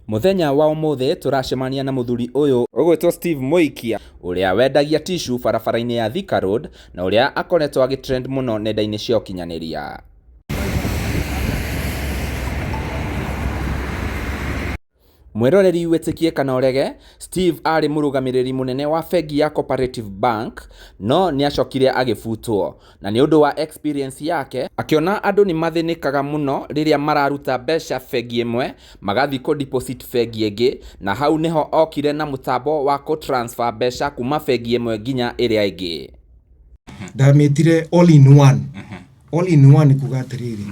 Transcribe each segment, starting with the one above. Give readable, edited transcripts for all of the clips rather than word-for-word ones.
Muthenya wa umuthi turacemania na muthuri uyu ugwitwo Steve Muikia uria wendagia tissue barabara-ini ya Thika Road na uria akoretwo agitrend muno nenda-ini cia ukinyaniria. Mwiroreri wetikie kana urege, Steve ari murugamiriri munene wa bengi ya Cooperative Bank, no niacokire agifutwo na ni undu wa experience yake akiona andu ni mathinikaga muno riria mararuta mbeca bengi imwe magathi ko deposit bengi ingi, na hau niho okire na mutambo wa ko transfer mbeca kuma bengi imwe nginya iria ingi. Ndametire all in one. All in one kuga atiriri.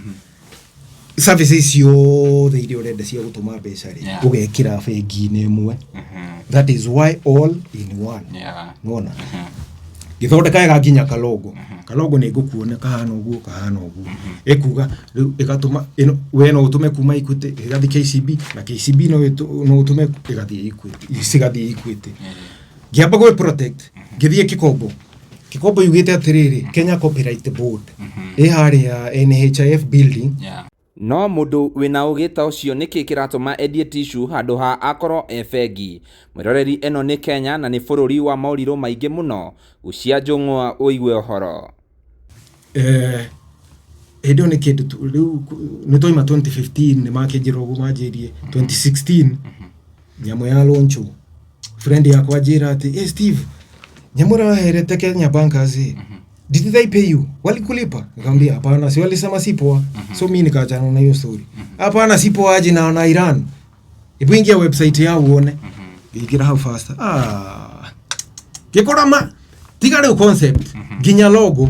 Services ciothe iria urenda cia gutuma mbeca ri ugekira bengi-ini imwe. That is why all in one. Nona githondeka ga nginya kalogo. Kalogo ni ngukuona kahana uguo ekuga igatuma we no utume kuma Equity igathi KCB na KCB no utume igathi Equity isigathi Equity. Giamba go protect githie Kikombo yugite atiriri Kenya Copyright Board hari ya NHIF building. No mundu wina ugita ucio niki kiratuma endie tissue handu ha akoro bengi. Mwiroreri eno ni Kenya na ni bururi wa mauriru maingi muno ucia njung'wa uigwe uhoro. Edo ni kindu riu ni toima 2015 ni makinjira ugu manjirie 2016 nyamu ya launchu friend yakwa njira ati Steve nyamura herete Kenya Bankers did they pay you? Walikulipa? Nikamwambia hapana, si walisema sipo. So mimi nikaachana na hiyo story. Hapana, sipo aje na Iran. Ipo ingia website yao uone. Igira how fast. Gekorama tigare concept. Ginya logo.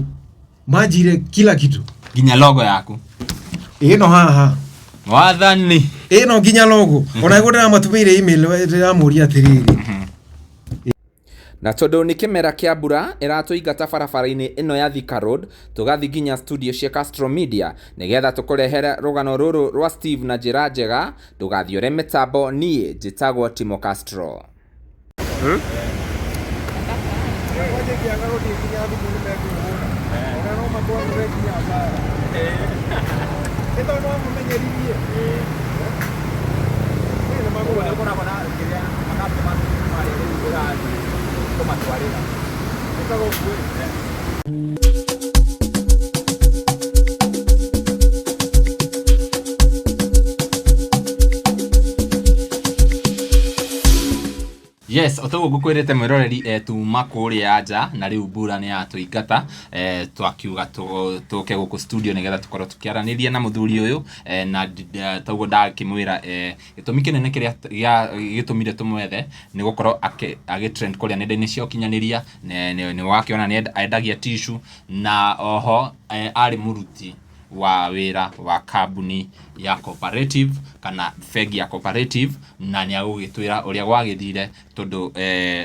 Majire kila kitu. Ginya logo yako. Ino haha. Wathani. Ino ginya logo. Ona igora matumire email ya muria tiriri. Na tondu ni kimera kia mbura iratuingata barabara-ini ino ya Thika Road tugathi nginya studio cia Castro Media nigetha tukurehere rugano ruru rwa Steve na njira njega tugathiore mitambo nie njitagwo Timo Castro. Yes, otogo gukwirete mwiroreri tuma kuria anja na riu mbura ni atuingata twakiuga tuke guku studio nigetha tukorwo tukiaraniria na muthuri uyu na togo ndakimwira gitumi kinene kiria gitumire tumwethe ni gukorwo agitrend kuria nenda-ini cia ukinyaniria ni wakiona ni endagia tissue na oho ari muruti wa wira wa kambuni ya Cooperative kana bengi ya Cooperative na ni agugitwira uria gwagithire tondu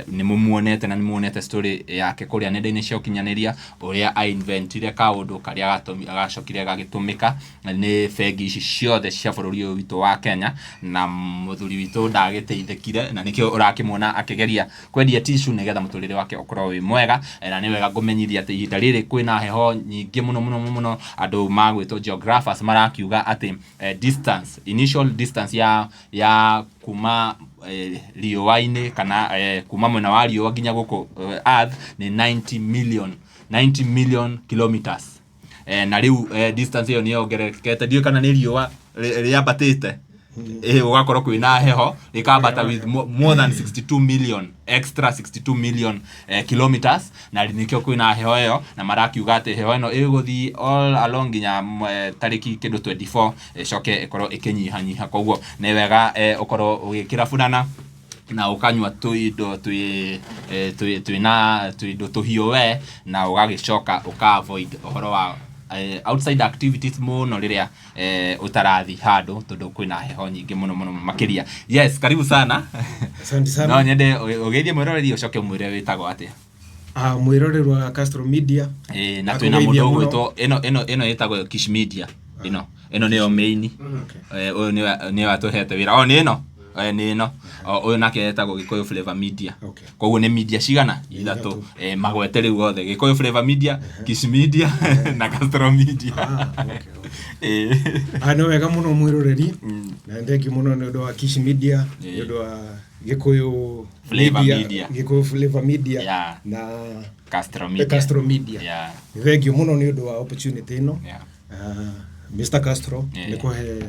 ni mumuonete na ni muonete story yake kuria nenda-ini cia ukinyaniria uria inventire kaundu karia agacokire gagitumika ni bengi ici ciothe cia bururi uyu witu wa Kenya na muthuri witu ndagiteithekire na nikio urakimwona akigeria kwendia tissue nigetha muturire wake ukorwo wi mwega na ni wega gumenyithia ati ihinda riri kwina heho nyingi muno andu magwitwo geographers marakiuga ati initial distance ya kuma riũa-inĩ kana kuma mwena wa riũa nginya guku earth ni 90 million kilometers na riu distance iyo ni yongerekete ndio kana ni riũa riambatite ugakorwo kwina heho ikambata with more than 62 million extra 62 million kilometers na nikio kwina heho iyo na marakiuga ati heho ino iguthi all along nginya tariki kindu 24 coke ikorwo ikinyihanyiha koguo ni wega ukorwo ugikira funana na ukanywa tuindo tuindo tuhiũ we na ugagicoka avoid uhoro wa outside activities muno riria utarathi handu tondu kwina heho nyingi muno makiria. Yes, karibu sana. Asante sana. No nyende ugeithie mwiroreri ucoke mwire witagwo atia? Mwiroreri wa Castro Media. Na twina mundu gwitwo ino yetagwo Kish Media. Ino niyo main. Uyu ni watuhete wira. Ni ino. Nĩ no. Ũyũ nake etagwo Gĩkũyũ Flavour Media. Okay. Koguo nĩ media cigana? Ithatũ. Magwete rĩu othe. Gĩkũyũ Flavour Media, Kiss Media na Castro Media. Okay. No wega muno mwiroreri. Na thengi muno nĩ ũndũ wa Kiss Media, nĩ ũndũ wa Gĩkũyũ Flavour Media. Gĩkũyũ Flavour Media na Castro Media. Thengi muno nĩ ũndũ wa opportunity ĩno. Mr. Castro nĩ kũhe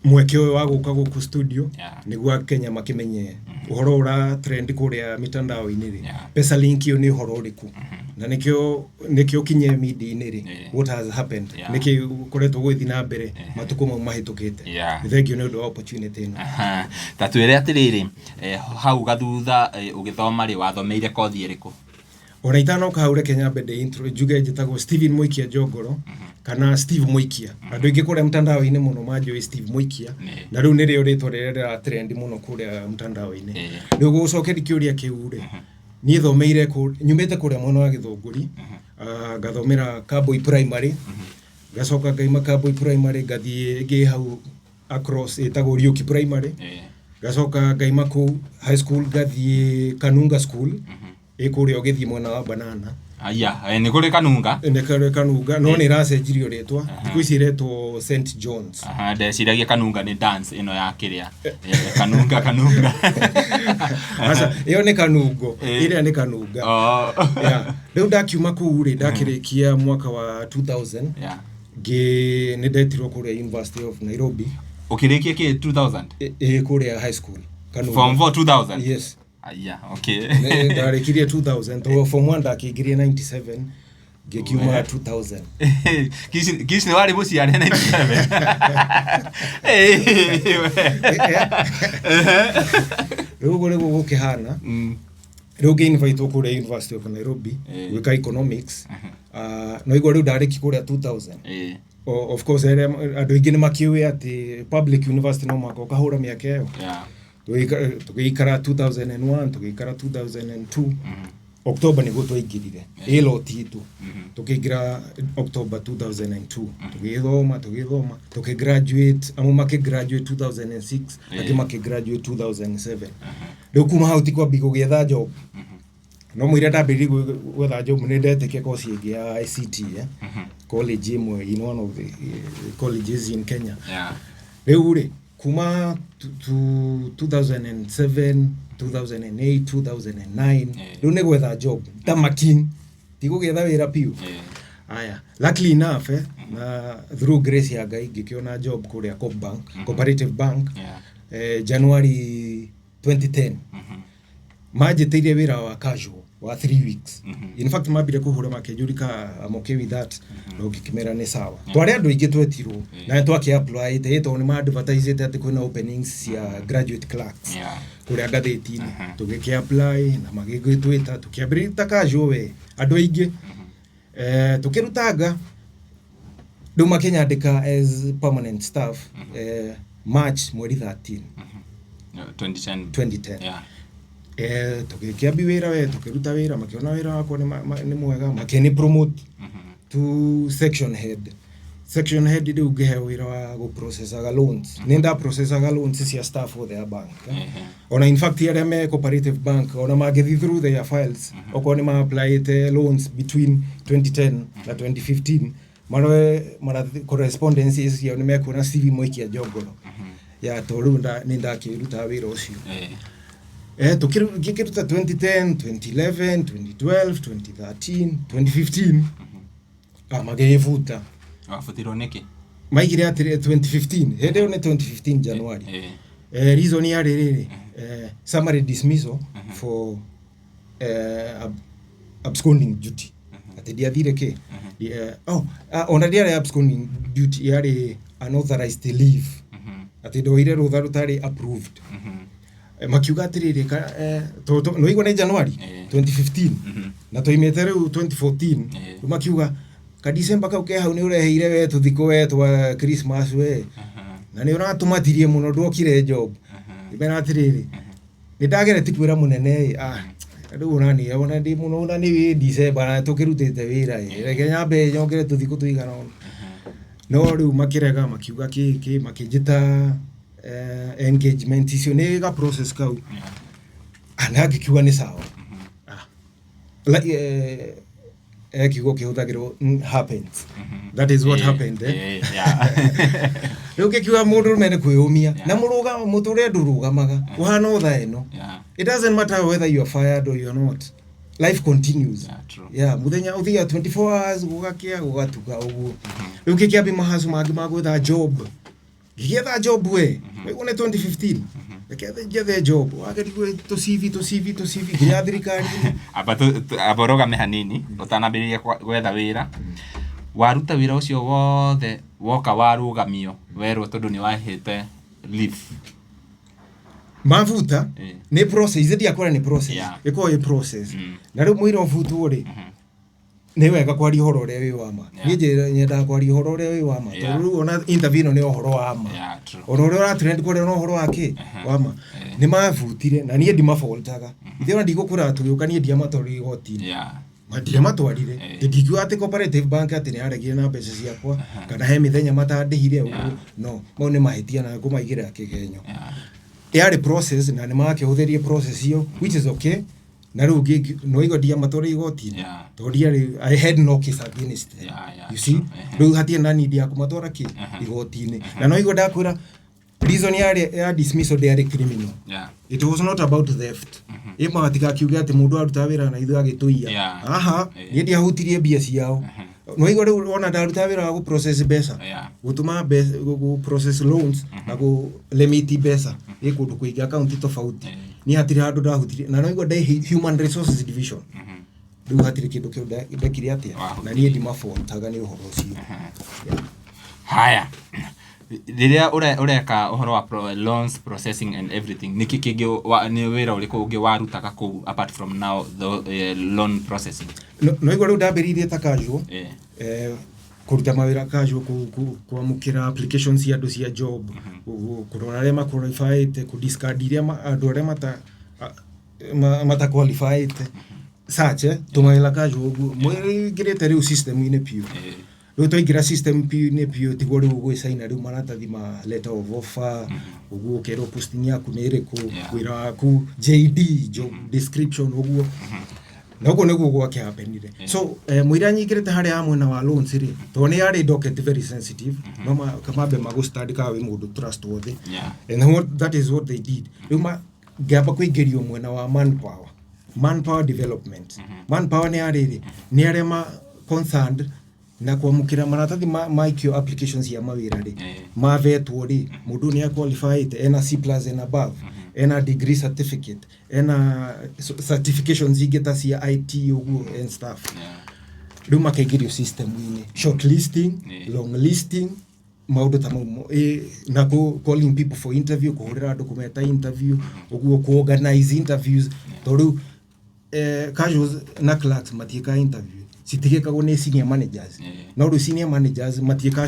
mweke ũyũ wa gũka gũkũ studio nĩguo Kenya makimenye ũhoro ũra trend kũrĩa mitandao-inĩ rĩ. Pesa link ĩyo nĩ ũhoro ũrĩkũ na nĩkĩo kinye media-inĩ rĩ. What has happened? Nĩkĩ koretwo gũthiĩ na mbere matukũ mau mahĩtũkĩte. Thank you nĩ ũndũ wa opportunity ĩno. Ta twĩre atĩrĩrĩ, hau gathutha ũgĩthoma rĩ wathomeire kothi ĩrĩkũ? Ona itanoka haure Kenya mbere intro njuge njĩtagwo Steven Moikia Njongoro kana Steve Moikia. Andũ aingĩ kũrĩa mtandao-inĩ mũno manjũĩ Steve Moikia na rĩu nĩrĩo rĩtwa rĩrĩa trend mũno kũrĩa mtandao-inĩ. Rĩu gũcokeria kĩũria kĩu rĩ, niĩ thomeire nyumĩte kũrĩa mwena wa Gĩthũngũri, ngathomera Kaboi Primary, gacoka ngaima Kaboi Primary ngathiĩ hau across ĩtagwo Riũki Primary, gacoka ngaima kũu high school ngathiĩ Kanunga School ĩkũrĩa ũgĩthiĩ mwena wa Banana. Nĩ kũrĩ Kanunga? Nĩ kũrĩ Kanunga, no nĩ ĩracenjirio rĩtwa, thikũ ici ĩretwo St John's. Ndeciragia Kanunga nĩ dance ĩno ya kĩrĩa. Kanunga. Aca, ĩyo nĩ Kanungo, ĩrĩa nĩ Kanunga. Rĩu ndakiuma kũu rĩ, ndakĩrĩkia mwaka wa 2000, nĩ ndetirwo kũrĩa University of Nairobi. Ũkĩrĩkia kĩ 2000? Kũrĩa high school. Form 4 2000? Yes. Okay. Ndarekirie 2000, to form 1 ndakĩingĩria 97, ngĩkiuma 2000. Kiss nĩ warĩ mũciare 97. Rĩu gũrĩguo gũkĩhana. Rĩu ngĩ-invite kũrĩa University of Nairobi gwĩka economics. No igua rĩu ndarĩki kũrĩa 2000. Of course andũ aingĩ nĩ makĩũĩ atĩ public university no mwaka ũkahũra mĩaka ĩyo. Tũgĩikara 2001, tũgĩikara 2002, October nĩguo twaingĩrire lot itu, tũkĩingĩra October 2002, tũgĩthoma, tũkĩgraduate, amwe makĩgraduate 2006, angĩ makĩgraduate 2007. Rĩu kuma hau ti kwambia gũgĩetha job, no mũira ndambĩrĩirie gwetha job nĩ ndetĩkia course ĩngĩ ya ICT, college ĩmwe in one of the colleges in Kenya. Rĩu rĩ kuma 2007, 2008, 2009, rĩu nĩ gwetha job ta making, ti gũgĩetha wĩra piũ. Luckily enough, na through grace ya Ngai ngĩkĩona job kũrĩa Cooperative Bank, January 2010. Manjĩtĩire wĩra wa casual wa 3 weeks. In fact mambire kũhũra makĩnjũrika I'm okay with that. No ngĩkĩmera nĩ sawa. Twarĩ andũ aingĩ twetirwo na twakĩ-apply tondũ nĩ ma-advertise atĩ kwĩna openings cia graduate clerks kũrĩa ngathĩti-inĩ. Tũgĩkĩ-apply na magĩgĩtwĩta tũkĩambĩrĩria ta casual we andũ aingĩ. Tũkĩrutanga rĩu makĩnyandĩka as permanent staff March mweri 13, 2010. Tũgĩkĩambi wĩra we, tũkĩruta wĩra, makĩona wĩra wakwa nĩ mwega, makĩni promote to section head. Section head rĩu ngĩheo wĩra wa gũ-processaga loans. Nĩ nda-processaga loans cia staff of their bank. Ona in fact arĩa me Cooperative Bank, ona mangĩthiĩ through their files, okorwo nĩ ma-applyĩte loans between 2010 na 2015, mara correspondence ciao nĩ mekuona Steve Moikia Njongoro. To rĩu nĩ ndakĩruta wĩra ũcio. Tũkĩruta 2010, 2011, 2012, 2013, 2015, magĩĩbuta. Wabutirwo nĩkĩ? Maigire atĩrĩ 2015, hĩndĩ ĩyo nĩ 2015 January. Reason yarĩ rĩrĩ, summary dismissal for absconding duty. Atĩ ndiathire kĩ? Ona ndiarĩ absconding duty, yarĩ unauthorized leave. Atĩ ndoire rũtha rũtarĩ approved. Makiuga atĩrĩrĩ, no igua nĩ January 2015, na tũimĩte rĩu 2014, makiuga ka December kau ke hau nĩ ũreheire we tũthikũ we twa Christmas we, na nĩ ũratũmatirie mũno ndwokire job. Mena atĩrĩrĩ, nĩ ndagereti kwĩra mũnene rĩu onani ona ndĩ mũno ona nĩ December na tũkĩrutĩte wĩra reke nyambe nyongere tũthikũ tũigana. No rĩu makĩrega makiuga makĩnjĩta engagement icio nĩ ga process kau anagikiuga nĩ sawa kiugo kĩhũthagĩrwo happens that is what happened rĩu gĩkiuga mũndũrũme nĩ kwĩyũmia na mũtũrĩre ndũrũgamaga ũhana otha ĩno it doesn't matter whether you are fired or you are not. Life continues. Muthenya uthia 24 hours gugakia gugatuka uguo. Riu kikiambi mahasu magi magwetha job. Gigetha job we. Une 2015. Gigetha job. Wagerigwe to CV ginya thirikari. Aboroga me hanini utanambiriria gwetha wira. Waruta wira ucio wothe woka warugamio werwo tondu ni wahite leave. Mavuta ni process zidi yakora ni process iko process na riu mwira ofutu ri ni wega kwari horo ria wi wama nije nyenda kwari horo ria wi wama riu ona interview no ni horo wama horo ria trend kore no horo wake wama ni mavutire na nie ndima faultaga ithe ona ndigukura tuyukanie ndia matori gotini ndia matwarire ndikiwa ati cooperative bank ati ni aregire na mbeca ciakwa kana he mithenya matandihire uguo no mau ni mahitia na kumaigira kigenyo yari process na nimakihuthirie process hiyo which is okay na riu no igodia matori igotini toria I had no case against them you see riu hatie na need ya kumatora ki igotini na no igoda kwira reason ya dismissal yari criminal it was not about theft ima atika kiuga ati mundu aruta wira na ithu agituia ni ndia hutirie bia ciao no igore ona ndaruta wira wa process besa gutuma process loans na go limit besa ikundu kuiga account tofauti ni hatiri handu ndahutirie na no igore human resources division riu hatiri kindu kiu ndekire atia na ni ndima fontaga ni uhoro ucio haya riria ureka uhoro wa loans processing and everything niki kingi ni wira uriku ungi warutaga ku apart from now the loan processing no igore ndambiririe ta casual kuruta mawira casual kuamukira applications ya andu cia job kurora rema qualified ku discard iria andu aria mata qualified sache tumaila casual mwiri girete riu system ine piu Ruto igira system ni pio tigori ugo isaina riu maratathi ma letter of offer ugo kero posting yaku niriku wira waku JD job description ugo na ugo neguo gwake happenire so mwira nyigirete hari amwe na wa loans ri to ni ari docket very sensitive no kamabe mago study ka we mundu trustworthy and that is what they did riu gaba kuigerio mwena wa manpower development manpower ni ari ma concerned na kuamukira maratathi maikio applications ya mawira ri mavetwo ri mundu ni qualified ena C+ and above ena degree certificate ena certifications igeta cia IT ugu and stuff riu makaigirio system ine shortlisting long listing maudu tamu na calling people for interview kuhurira document interview ugu organize interviews toru casuals na clerks matieka interview sitigekagwo ni senior managers na uru senior managers matieka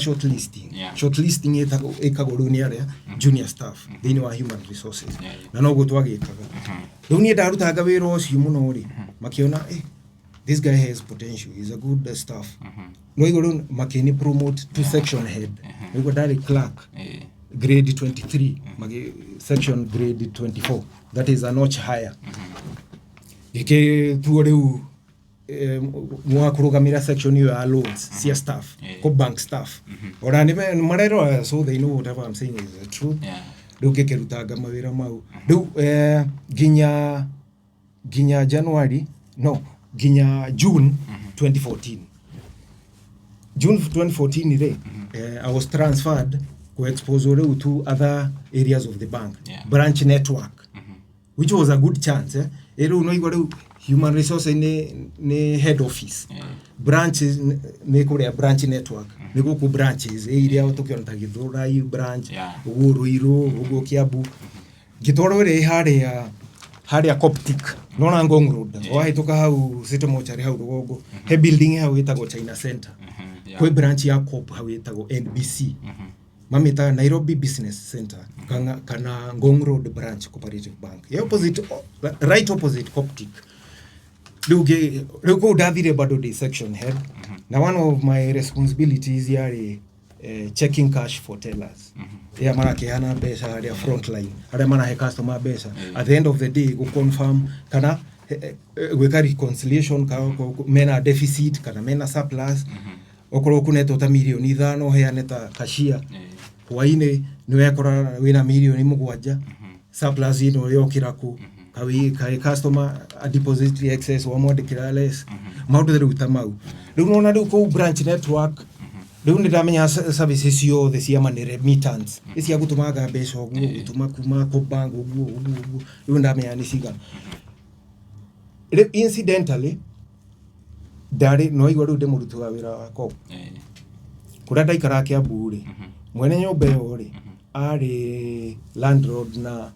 shortlisting ekagwo ru ni aria junior staff thini wa human resources na no gutwagikaga riu ni ndarutaga wira ucio muno ri makiona this guy has potential, he's a good staff no igoro makini promote to section head we go direct clerk grade 23 magi section grade 24 that is a notch higher tuoreu mwakurugamira section ya loans cia staff ko bank staff ora ni marero so they know whatever I'm saying is true riu kekerutaga mawira mau riu ginya January no ginya June 2014 June 2014 ire I was transferred to exposure to other areas of the bank branch network which was a good chance ero no igore human resource ni head office branches ni kuria branch network ni guku branches area tukiona Githura branch Ruiru ugo Kiambu Gitoro ri haria Coptic nona Ngong Road wahituka hau City Mortuary hau rugongo he building hau itagwo China Center kwe branch ya Cop hau itagwo NBC mamita Nairobi Business Center kana Ngong Road branch Cooperative Bank right opposite Coptic Rugo dathire bado the section head na one of my responsibilities yari checking cash for tellers ya marakeana mbeca haria frontline haria marahe customer mbeca at the end of the day go confirm kana gwika reconciliation mena deficit kana mena surplus okorwo kuneto ta milioni 5 heane ta cashier hwaine ni wekora wina milioni 7 surplus ino yokira ku kai customer a deposit excess wa mwandikira less maundu ruta mau riu nona riu ko branch network riu ndiramenya services yo the cia money remittance isia gutumaga mbeca oguo gutuma kuma ko bank oguo riu ndamenya ni cigana incidentally ndari no igwa riu ndimuruti wa wira wa ko kuria ndaikara Kiambu ri mwene nyumba yo ri ari landlord na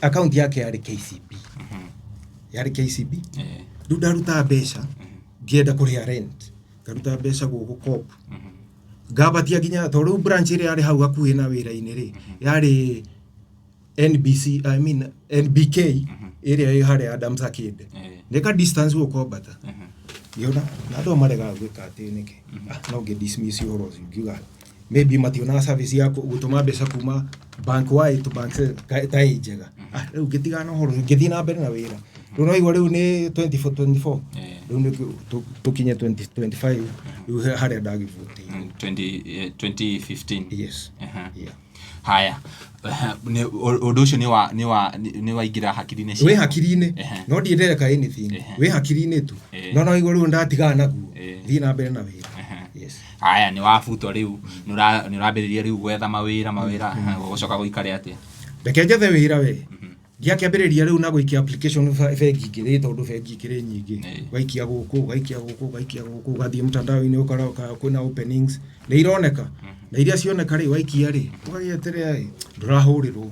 account yake yari KCB yari KCB riu ndaruta mbeca ngienda kuria rent ngaruta mbeca guku cop gabatia ginya to riu branch iri yari hau hakuhi na wira-ini ri yari NBK iri hari Adams Arcade ndeka distance guko bata yona nado marega gwika ati niki no ge dismiss your rose ngiuga maybe mationa service yako gutuma mbeca kuma bank wide to bank tai njega riu gitigana horo ngithii na mbere na wira riu no igwa riu ni 24 riu ni tukinye 2025 riu haria ndagivuti 2015 yes yeah haya undu ucio ni wa ingira hakiri-ini we hakiri-ini no ndiendereka anything we hakiri-ini tu no igwa riu ndatigana naguo thii na mbere na wira yes haya ni wabutwo riu ni urambiriria riu gwetha mawira gucoka guikare atia reke njethe wira we ndiakĩambĩrĩria riu na gũikia application bengi ingĩ tondu bengi ikĩrĩ nyingĩ gaikia gũkũ gathiĩ mtandao-inĩ ũkora kwĩna openings nĩ ironeka na iria cioneka rĩ waikia rĩ ũgagĩeterera ndũrahũrĩrwo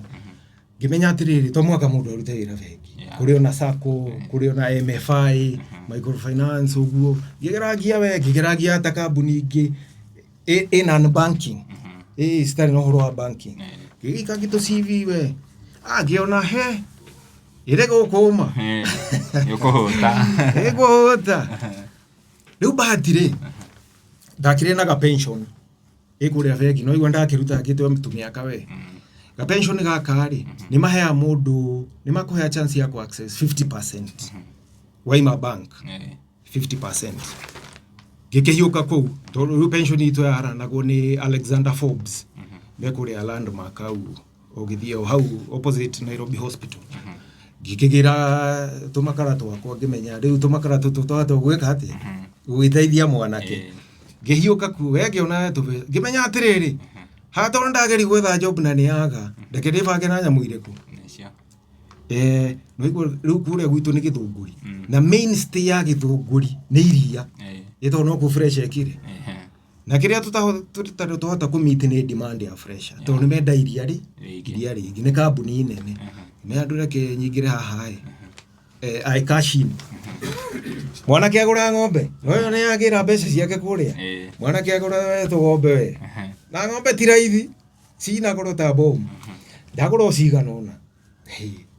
ngĩmenya atĩrĩrĩ to mũhaka mũndũ arute wĩra bengi kũrĩ ona sacco kũrĩ ona MFI microfinance ũguo ngĩgeragia hata kambuni ingĩ in banking citarĩ na ũhoro wa banking ngĩgĩika ngĩtũ CV we agiona he ire gukuma yukuhuta riu batire ndakire na ga pension ikuria bengi no igwa ndakiruta ngitwe mtumia kawe ga pension gakari ni mahea mundu ni makuhea chance ya ku access 50% waima bank 50% gikihiyuka ku to pension itu yaranago ni Alexander Forbes mekuria landmark au ogithio hau opposite Nairobi Hospital gikigira tumakara twakwa ngimenya riu tumakara tutwato gwika ati gwiteithia mwanake ngihiuka ku wege ona ngimenya atiriri hato ndageri gwetha job na niaga ndeke ndibange na nyamu iriku no igwa riu kuria gwitu ni githunguri na mainstay ya githunguri ni iria ito no ku fresh ekire na kiria tutahota kumit ni demand ya fresh to ni menda iria ri ni kambuni nene me andure ke nyingire haha ai cashin mwana ke agura ng'ombe no ne agira mbeca ciake kuria mwana ke agura to ng'ombe we na ng'ombe tiraithi sina gorota bom ndagura cigana ona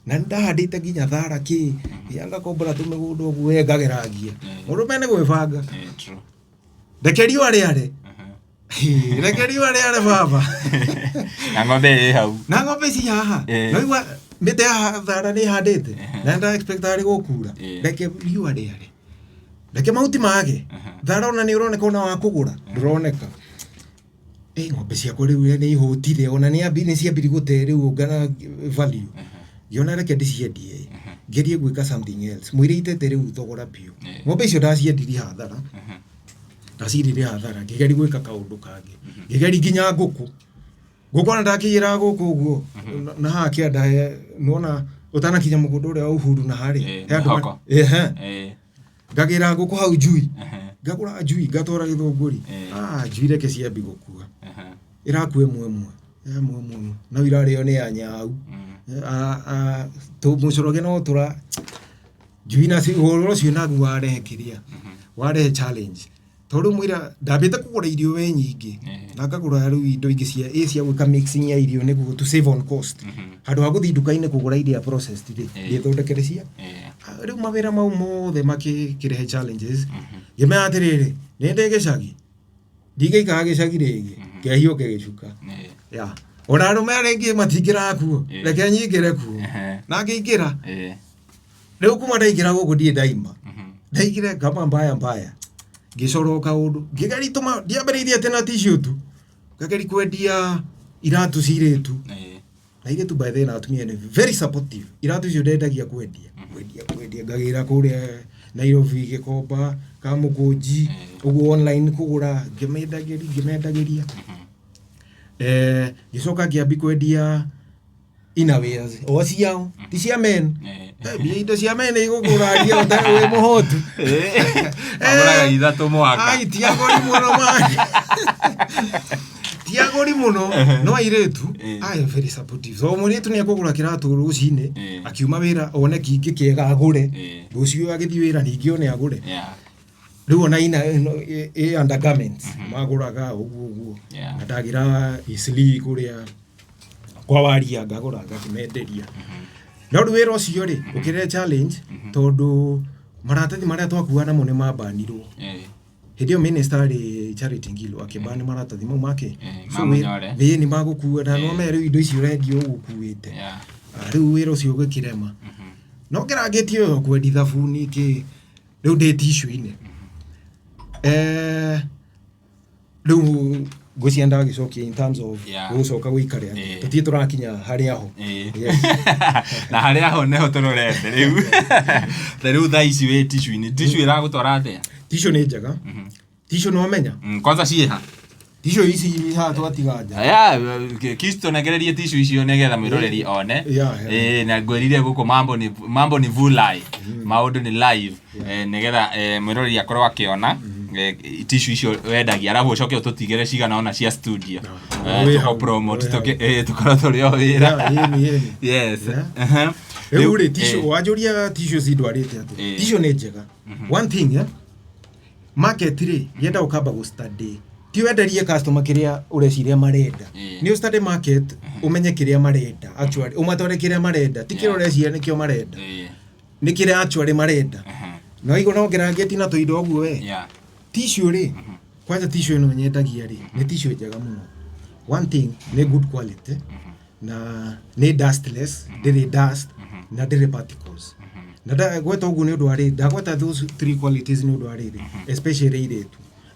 na ndahandite ginya thara ki yanga kombora tumegundo gwe ngageragia mundu mene gwibanga Rekerio are baba na ng'ombe hau na ng'ombe ci haha no igwa mite thara ni handite na nda expect ari gukura rekerio are reke mauti mage thara ona ni uroneka ona wa kugura nduroneka ng'ombe ciakwa riu ni ihutire ona ni abi ni ciambiri gute riu ngana value yona reke ndiciendie ngerie gwika something else mwire itete riu thogora biu ng'ombe icio ndaciendirie hathara ndacirire hathara ngigeri gwika kaundu kangi ngigeri ginya nguku na ndakiyira nguku uguo na hake ndahe nona utana kinya mugundu ria uhuru na hari ngagira nguku hau jui ngagura jui ngatora githunguri jui reke ciambi gukua irakue mwemwe na irario ni anyau to mucoroge no tura jui na horo cio nagu warehe kiria warehe challenge tondu mwira ndambite kugura irio we nyingi na ngagura riu indo ingi cia gwika mixing ya irio niguo to save on cost handu ha guthi nduka-ini kugura irio processed ri ngithondekere cia riu mawira mau mothe makirehe challenges ngimenya atiriri ni ndi gicagi ndigeikaga gicagi ringi Kehio kegicuka. Ya. Ona arume arengi matingira kuo. Reke nyingire kuo. Na ngiingira. Riu kuma ndaigira guku ndie daima. Ndaigire kama mbaya. Ngicoroka undu. Ngigeri tuma ndiambiririe tena tissue tu. Ngageri kwendia iratu ciretu. Na ile tu by then atumia ni very supportive. Iratu cio ndendagia kwendia. Kwendia ngagira kuria Nairobi Gikomba Kamukunji ugu online kugura ngimendagiria. Gicoka ngiambi kwendia inawares o ciao ti cia men indo cia men iguguraria utari wi muhotu aguraga ithatu mwaka ai tiagori muno mani tiagori muno no iretu ai very supportive so muritu ni akugura kiratu rucine akiuma wira one kingi kiega agure rucio agithii wira ningi one agure riu ona ina undergarments maguraga uguo ndagira isli kuria kwa waria ngagura ngakimenderia no riu wira ucio ri ukire challenge tondu maratathi maria twakuana mo ni mabanirwo hidio minister ri Charity Ngilu akibani maratathi mau make so ni magukua na no mere indo icio rendio ugukuite riu wira ucio gwikirema no ngerangetie kwendi thabuni ki riu ndi tissue-ine riu gucienda gicokia in terms of gucoka gwikare tutie turakinya haria ho na haria ho neho turorete riu thaa ici wi tissue-ine tissue iragutwara atia tissue ni njega tissue no menya kwanza ciha tissue ici ha twatiganja kisto negererie tissue icio negetha mwiroreri one na ngwirire guku mambo ni vulai maundu ni live negetha mwiroreri akorwo akiona tissue icio wendagia arabu ucoke ututigire cigana ona cia studio tuko promote tukorwo turi o wira yes uri tissue wajuria tissue zidwarite atu tissue ni njega one thing market ri yenda ukamba go study ti wenderie customer kiria ureciria marenda ni study market umenye kiria marenda actually umatore kiria marenda ti kiria ureciria nikio marenda ni kiria actually marenda no igo no ngerangia tina to indo guo we tissue ri kwanza tissue no nyendagia ri ni tissue njega muno one thing ni good quality na ni dustless ndiri dust na ndiri particles na gweta ugu ni undu ari ndagweta those three qualities ni undu ari especially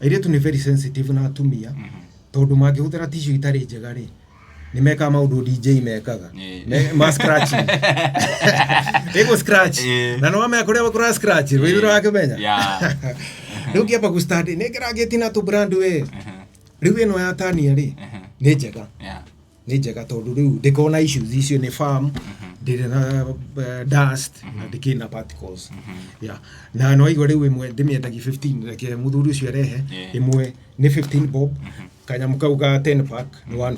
iretu ni very sensitive na atumia tondu mangihuthira tissue itari njega ri ni meka maundu DJ mekaga ma scratch ego scratch na no me akuria bakura scratch withiro akimenya riu kiamba ku study ni ngerageti na tu brand we riu ino ya Tania ri ni njega ni njega tondu riu ndikona issues icio ni farm ndire na dust na ndikina particles na no igo riu imwe ndimiendagi 15 reke muthuri ucio arehe imwe ni 15 bob kanyamu kauga 10 pack ni 150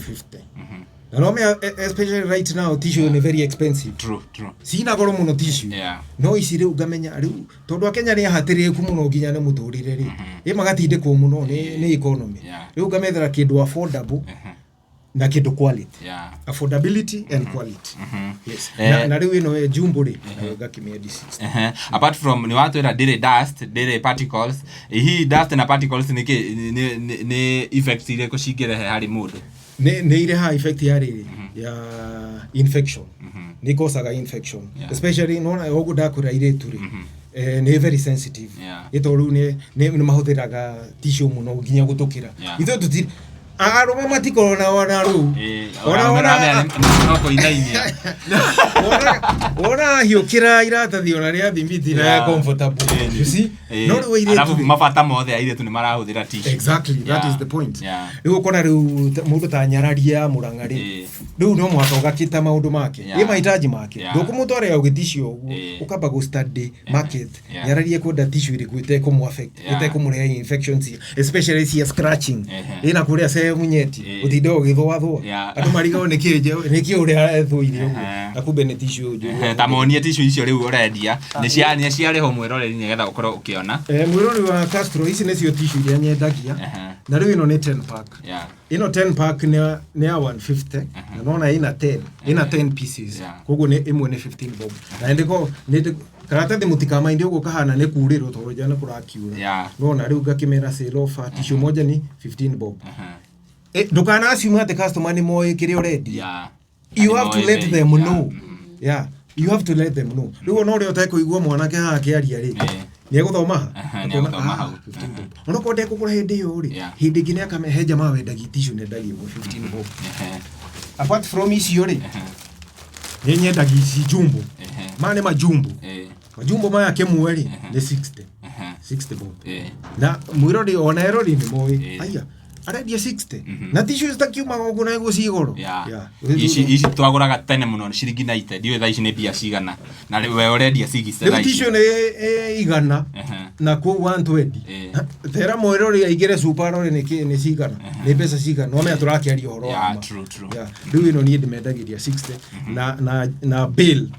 na no me especially right now tissue ni very expensive true sina goro muno tissue no isi riu ngamenya riu tondu akenya ni ahatire ku muno nginya ni muthurire ri magatinde ku muno ni economy riu ngamethera kindu affordable na kindu quality affordability and quality yes na riu ino jumbo ri ngakimia D6 apart from ni watu era dire dust dire particles hii dust na particles ni effects ile ko cigerehe hari mundu ni ile ha effect yari ya infection ni kosaga infection especially nona ogu dakura ile turi ni very sensitive itoru ni mahuthiraga tissue muno nginya gutukira itho tuti aroma matikona wana ru ona noko inainia ona hiokira iratathi ona ria thimiti na comfortable you see no ru ile alafu mafata mothe aire tu ni marahuthira tissue exactly that is the point riu kona riu mundu ta nyararia murangari riu no mwaka ugakita maundu make ye mahitaji make ndukumutware ugitishio uguo ukamba go study market nyararie kwenda tissue iri gwite kumu affect ite kumure infections especially si scratching ina kuria munyeti utindo githwathwa andu marigo nikio uria ethuire uguo akumbe ni tissue uju tamonie tissue icio riu urendia ni ciare ho mwiroreri nigetha ukorwo ukiona mwiroreri wa Castro ici nicio tissue iria nyendagia na riu ino ni 10 pack ino 10 pack ni ya 150 na nona ina 10 pieces koguo ni imwe ni 15 bob na ndiko karatathi mutikama indio uguo kahana ni kuriro toroja na kurakiura nona riu ngakimera sale offer tissue moja ni 15 bob ndukana assume ati customer ni moe kire already. Yeah. You have to let them know. Yeah. You have to let them know. Riu no ri utakuigua mwanake haha kiaria ri. Ni eguthoma ha. Ni eguthoma hau. Ono ko ndeko kura hindi yo ri. Hindi ngine akamehe jamaa wendagi tissue ne ndagi 15 bob. Apart from icio ri. Ni nyendagi ici jumbo. Mane majumbo. Majumbo maya kemwe ri ni 60. 60 bob. Na mwirori ona erori ni moi. Aya. Arendia 60. Na tissue zitakiuma guku na iguo cigoro. Ici twaguraga tene muno ciringi 90. Ndiwe thaa ici ni bia cigana. Na we urendia 60 thaa ici. Tissue ni igana. Na ku 120. Thera mwirori aigire super ori ni cigana. Ni pesa cigana. No me turakiaria horo. Yeah, true. Riu ino ni ndimendagiria 60 na bill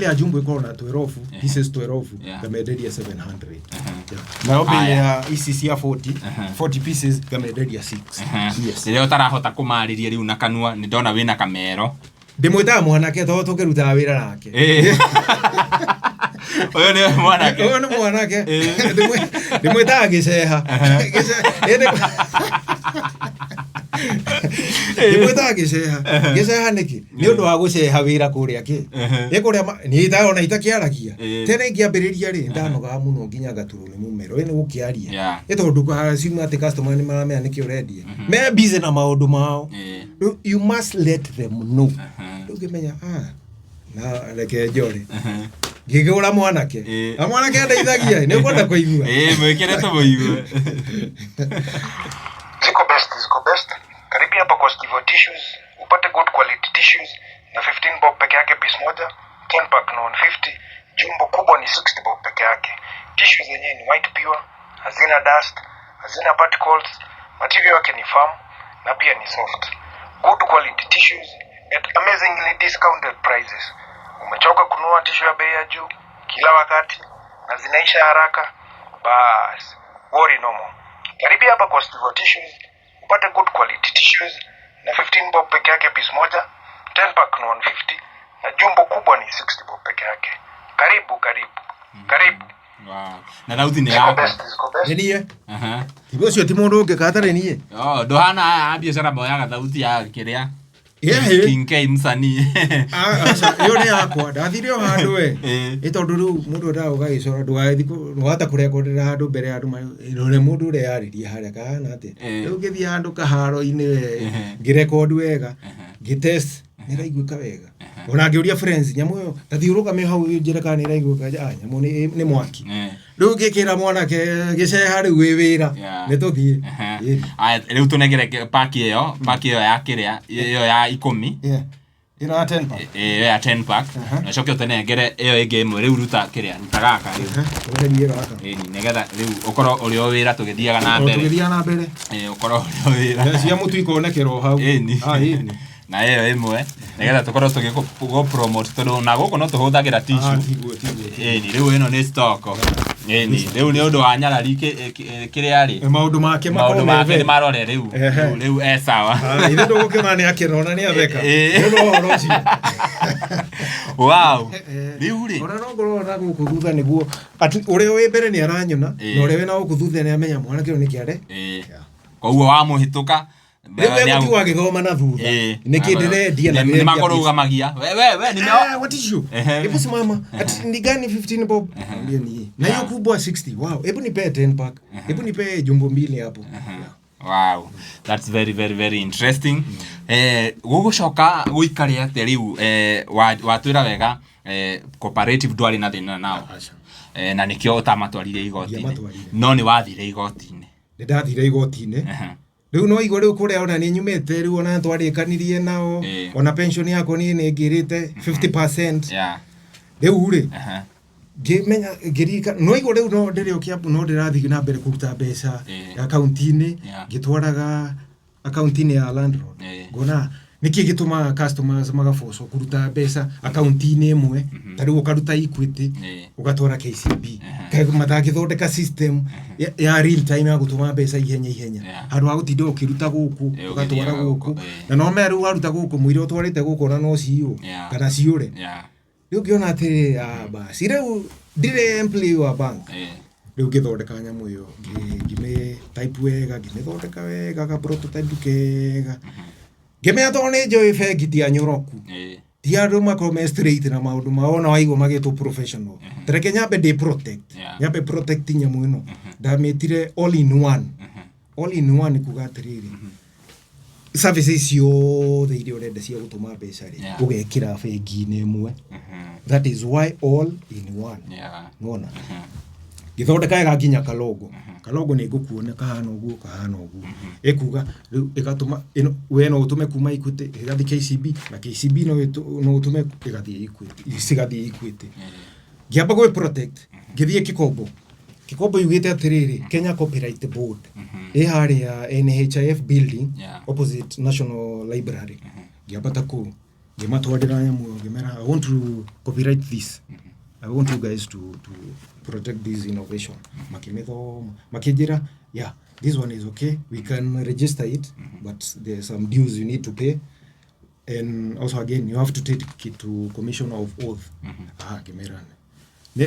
ya jumbo iko na 12 pieces 12 ngamenderia 700. Na bill ya ICC 40 pieces ngamenderia 6. Yes. Leo tarahota kumariria riu na kanua ni ndona wina kamero. Ndimwita mwanake to tukiruta wira nake. Oyo ni mwanake. Oyo ni mwanake. Ndimwita giceha. Ndimwita giceha. Giceha niki? Ni undu wa guceha wira kuria ki. Ikuria ni taona itakiaragia. Tene ngiambiriria ri ndanoga muno nginya gaturu ni mumero. Ni gukiaria. Itondu kwa simu ati customer ni maramea niki uredia. Me busy na maundu mao. You must let them know. Ukimenya na reke njore ngigura mwanake mwanake ndeithagia ni kwenda kuigua mwekere to muigua ziko best karibia hapa kwa Skivo Tissues upate good quality tissues na 15 bob peke yake piece moja 10 pack na 150 jumbo kubwa ni 60 bob peke yake tissues zenyewe ni white pure hazina dust hazina particles material yake ni firm na pia ni soft good quality tissues at amazingly discounted prices. Umechoka kununua tissue ya bei ya juu kila wakati na zinaisha haraka? Bas, worry no more. Karibia hapa kwa Skivo Tissues upate good quality tissues na 15 bob peke yake piece moja, 10 pack na 150 na jumbo kubwa ni 60 bob peke yake. Karibu. Wow. Na nauti ni yako. Niye. Tibo cio ti mundu ngikatare niye. Ndohana biashara moya thauti ya kiria. King K Msanii. Yo ni yakwa ndathire o handu we. Itondu riu mundu nda ugagicora ndwata kurekodera handu mbere ya andu ne mundu ure yaririe haria kana ati. Riu ngithia handu kaharo-ini we ngirekondi wega ngitest niraiguika wega. Ona ngiuria friends nyamu yo tathiuruka me hau njira kana niraiguika nyamu ni mwaki. Riu ngikira mwanake giceha riu wi wira ni tuthie. Riu tunegere pack iyo ya kiria iyo ya 10. Ina 10 pack. Ya 10 pack. Na coke utenengere iyo ingi imwe riu ruta kiria ntagaka riu. Utheriera aka. Nigetha riu ukoro uri o wira tugithiaga na mbere. Tugithia na mbere. Ukoro uri o wira. Cia mutu ikonekero hau. Ini. Na iyo imwe nigetha tukorwo tugigo promote tondu na guku no tuhuthagira tissue. Ni riu ino ni stock. Ni riu ni undu wa nyarari kiria ari. Maundu make ni marore riu sawa. Ithe ndugukima ni akirona ni atheka. No horo ci. Wow. Riu ri. Ora no ngoro na guku thutha niguo uri wi mbere ni aranyona na uri wi na guku thutha ni amenya mwana kiro ni kiare. Koguo wa muhituka wewe mtu wake goma na thutha nikindire dia na ni makorugamagia we ni what is you hebu simama ati ni gani 15 bob ndio ni na hiyo kubwa 60 wow hebu nipe 10 pack hebu nipe jumbo mbili hapo. Wow, that's very very very interesting. Gugucoka guikari ate riu watwira wega cooperative dwari na thina nao na nikio utamatwarire igoti no ni wathire igoti-ini. Ndathire igoti-ini riu no igore kuria ona ni nyumete riu ona twarikanirie nao ona pension yako ni ngirite 50%. Riu ri ngimenya ngirika no igore no ndire ukiabu no ndirathi na mbere kuruta mbeca account-ini ngitwaraga account-ini ya landlord ngona niki gituma customers magafoco kuruta mbeca account-ini imwe tariu ukaruta Equity ugatwara KCB matagithondeka system ya real time ya gutuma mbeca ihenya handu ha gutinda ukiruta guku ugatwara guku na no meru waruta guku mwire utwarite guku na no ciu kana ciure riu ngiona ati basi riu ndire employee wa bank riu ngithondeka nyamu iyo ngime type wega ngimithondeka wega ka prototype kega ngime atone joy fegi ti anyoroku ti andu makome straight na maundu maona waigo magitwo professional tereke nyambe de protect nyambe protect nyamu ino ndamitire all in one kuga atiriri services ciothe iria urenda cia gutuma mbeca ri ugekira bengi-ini imwe that is why all in one ngona githondeka ega nginya kalogo ni ngukuona kahana uguo ekuga igatuma we no utume kuma Equity igathi KCB na KCB no utume igathi Equity isigathi Equity ngiamba gwe protect ngithie Kikombo yugite atiriri Kenya Copyright Board haria NHIF building opposite National Library ngiambata ku ngimatwadira nyamu ngimera I want to copyright this I want you guys to protect this innovation makijira this one is okay we can register it but there's some dues you need to pay and also again you have to take it to Commissioner of Oath ngimera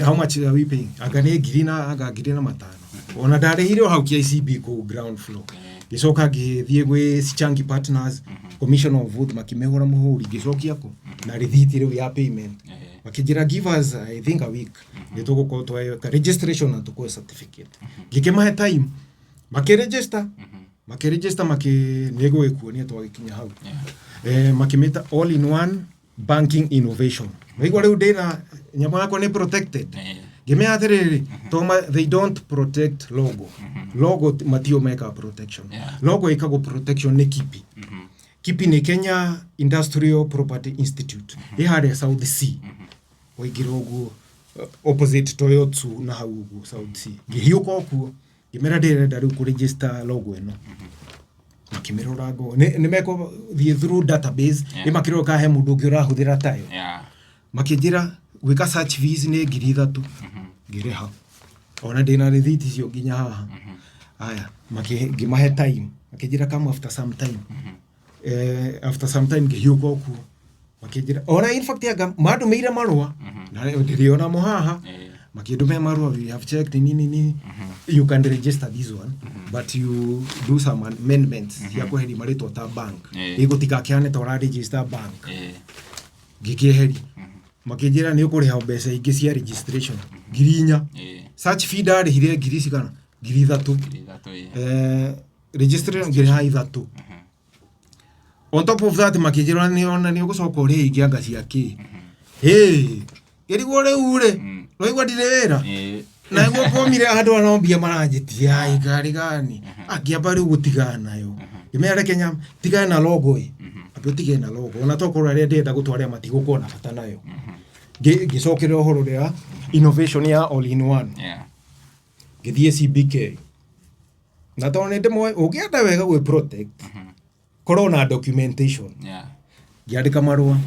how much are we paying agane girina matano ona ndarehire hau KCB ko ground floor gicoka ngithie gwe Sichangi Partners Commissioner of Oath makimehora muhuri gicokia ko na rithiti riu ya payment makijira give us I think a week gituko twayo registration na tuko certificate gikemahe time makiregister nego ekuonia twagikinya hau makimeta all in one banking innovation wigwa riu ndina nyama yako ni protected gimea atiriri toma they don't protect logo matio meka protection logo ikago protection ni kipi ni Kenya Industrial Property Institute ihare South Sea oigirogu opposite Toyotsu na haugu South Sea gihiuko ku gimera ndire riu ku register logo eno makimirora go ni meko the through database ni makiro ka he mundu ngira huthira tayo makijira wika search fees ni 3,000 ngire ha ona ndina rithiti cio nginya haha aya makimahe time makijira kama after some time ngihiuko ku makijira ona in fact yaga madu meira marua na ndiriona muhaha makidume marua we have checked nini you can register this one but you do some amendments yako heri marito ta bank igutika kiane tora register bank gikiheri makijira ni ukuriha mbeca ingi cia registration ngirinya search fee dari hire ngirisi kana 3,000 registration ngiriha 3,000 on top of that makijira ni ona ni ugucoka uri ingi anga ciaki gerigwo ure noigwa ndirewera na iguo komire andu anombia maranjitia ai gari gani akiamba riu gutigana yo imere Kenya tigana logo apo tigena logo ona tokora ria ndenda gutwara matigukona bata nayo gicokere ohoro ria innovation ya all in one githie CBK na tone ndemo ugienda wega we protect corona documentation giandika marua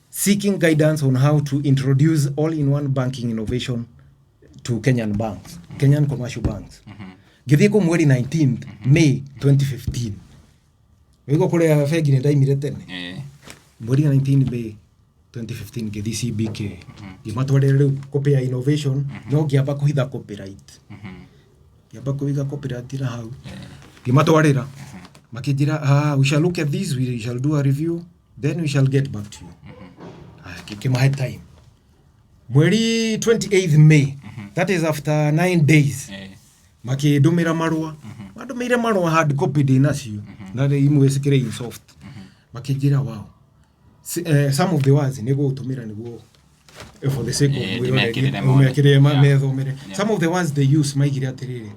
seeking guidance on how to introduce all-in-one banking innovation to Kenyan banks, Kenyan commercial banks. Githie ko mweri 19th May 2015. Wego kule fegi ni ndaimire tene. Mweri 19 May 2015 githie CBK. Gimatware riu copy ya innovation no giamba kuhitha copyright. Giamba kuhitha copyright na hau. Gimatwarira makijira we shall look at this, we shall do a review, then we shall get back to you. Kimahe time mweri 28th May that is after 9 days makidumira marua madumeire marua hard copy dinacio na imwe sikire soft makijira wow some of the words nego utumira nego for the sake of we some of the words they use maigira atiriri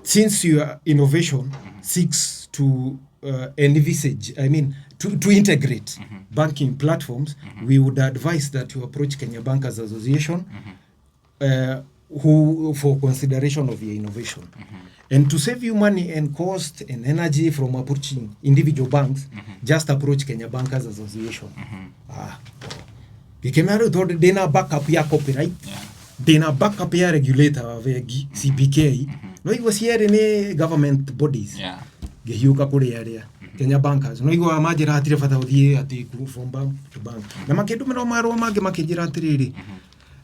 since your innovation seeks to envisage to integrate banking platforms, we would advise that you approach Kenya Bankers Association who for consideration of your innovation. And to save you money and cost and energy from approaching individual banks, just approach Kenya Bankers Association. Gikemaro thought dena backup ya copyright, dena backup ya regulator vegi CBK. No igwa siere ni government bodies. Gehiuka kuri area. Kenya Bankers no igwa majira atire fata uthie ati from bank to bank na makindumira marua mange makijira atiriri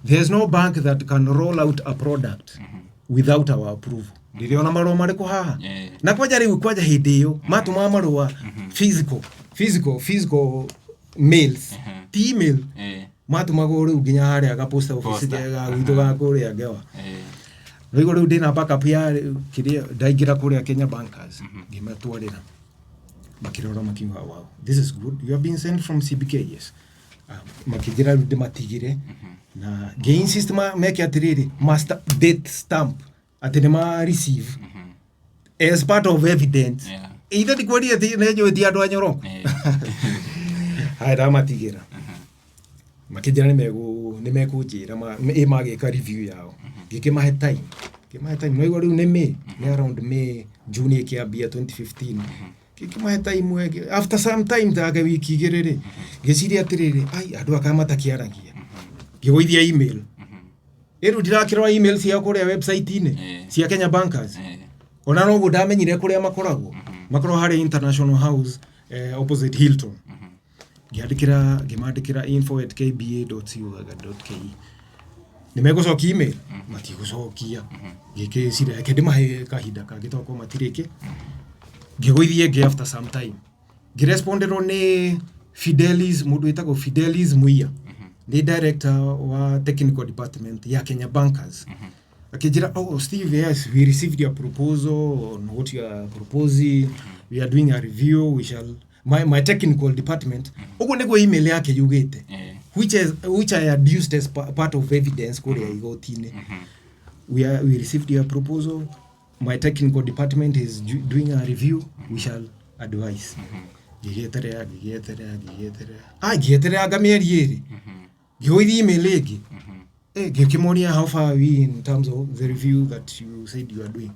there's no bank that can roll out a product without our approval. Ndiriona marua mariko haha. Na kwaja riu kwaja hindi iyo matuma marua physical mails, email. Matuma go riu nginya haria ga post office ga gwitũ ga kuria ngewa. Riu riu ndina backup ya kiria ndaingira kuria Kenya Bankers ngimatwarira. Makirora makiuga wow, this is good, you have been sent from CBK. Yes. Makijira ndimatigire na gain system make atiriri master date stamp atinema receive as part of evidence. Either the kwadi ati nejo dia ndo anyoro haira matigira makijira nimekujira magika review yao gikima time no igori neme around May June kiambia 2015 kikima time after some time daga wiki gerere geciria atiriri ai andu akamata kiaragia gigoithia email ndirakirwa email cia kuria website ine cia Kenya Bankers ona no ndamenyire kuria makoragwo hari International House opposite Hilton ngimandikira info@kba.co.ke nimegucokia email matigucokia gikicira yake ndimahe kahinda kangitoko matirike ngigoithie after some time ngirespondero ni Fidelis mundu witagwo Fidelis Muia the director wa technical department ya Kenya Bankers. Akijira, oh Steve, yes, we received your proposal on what you are proposing. We are doing a review. We shall my technical department. Ogo nego email yake yugete. Which I had used as part of evidence kore igotine. We received your proposal. My technical department is doing a review. We shall advise. Gigetere. Gigetere agamieri. Gihoidi email egi. Gikimonia how far are we in terms of the review that you said you are doing.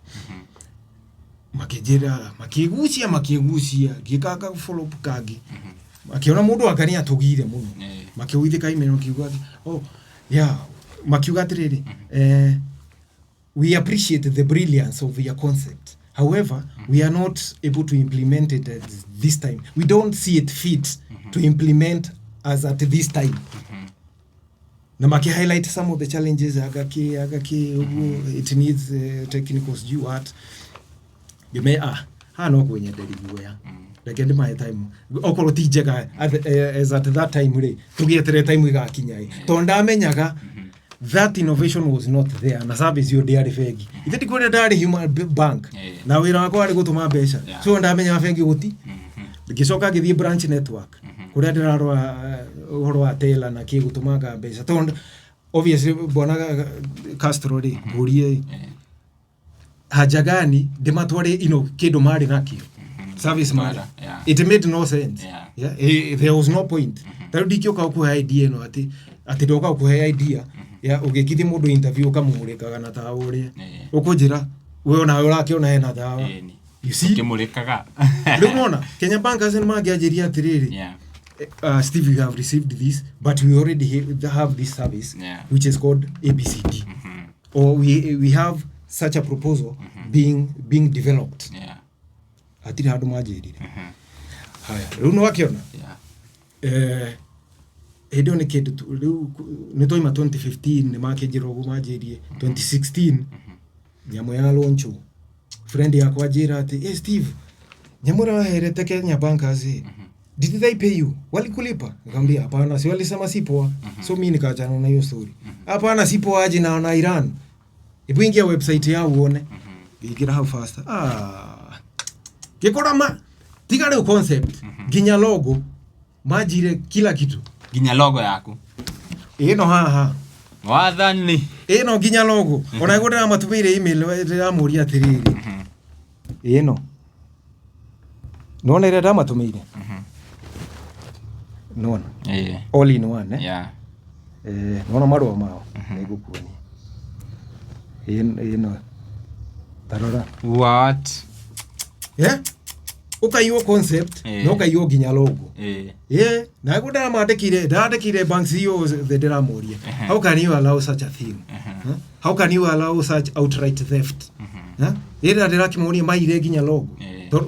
Makejera makigusia gikaka follow up kagi. Makiona mundu akani atugire muno. Makiuithika email makiuga oh yeah makiuga tiriri we appreciate the brilliance of your concept. However, we are not able to implement it at this time. We don't see it fit to implement as at this time. Na maki highlight some of the challenges agaki it needs technical due at gime no kwenye delivery like my time okoro tijega as at that time re tugietere time igakinya tonda menyaga that innovation was not there na service yo diari fegi itheti kwenda dari human bank na wira wako ari gutuma mbeca so ndamenya fegi guti gicoka githie branch network kuria ndirarwa uhoro wa tela na kigutumaga mbeca tondu obviously bona Castro ri gurie haja gani ndimatware kindu mari nakio service matter. It made no sense. There was no point. Tarudi kioka ku idea no ati doka ku idea ya ugekithi mundu interview kamurikaga na tauri ukujira we ona urakiona ena dawa you see kimurikaga ndumona Kenya Bankers and magiajiria tiriri Steve, you have received this, but we already have this service which is called ABCD or we have such a proposal being developed atiri handu majirire haya runo wakiona edo ni kindu ni toima 2015 ni makejiro gumajirie 2016 nyamo ya launch friend yakwa jira ati hey Steve nyamura herete Kenya Bankers did they pay you walikulipa nikamwambia hapana si walisema sipo so mimi nikaachana na hiyo story hapana sipo aje na Iran ipo ingia website yao uone igira how fast Gekorama tigare concept ginya logo majire kila kitu ginya logo yako ino haha wathani ino ginya logo ona gudira matumire email ya muri atiriri ino nona ira matumire nona all in one nona marwa mao nigukuoni ino tarora what ukaiyo concept no kaiyo ginya logo na gudira mandikire banks yo the diramoria how can you allow such a thing how can you allow such outright theft ira ndirakimoria maire ginya logo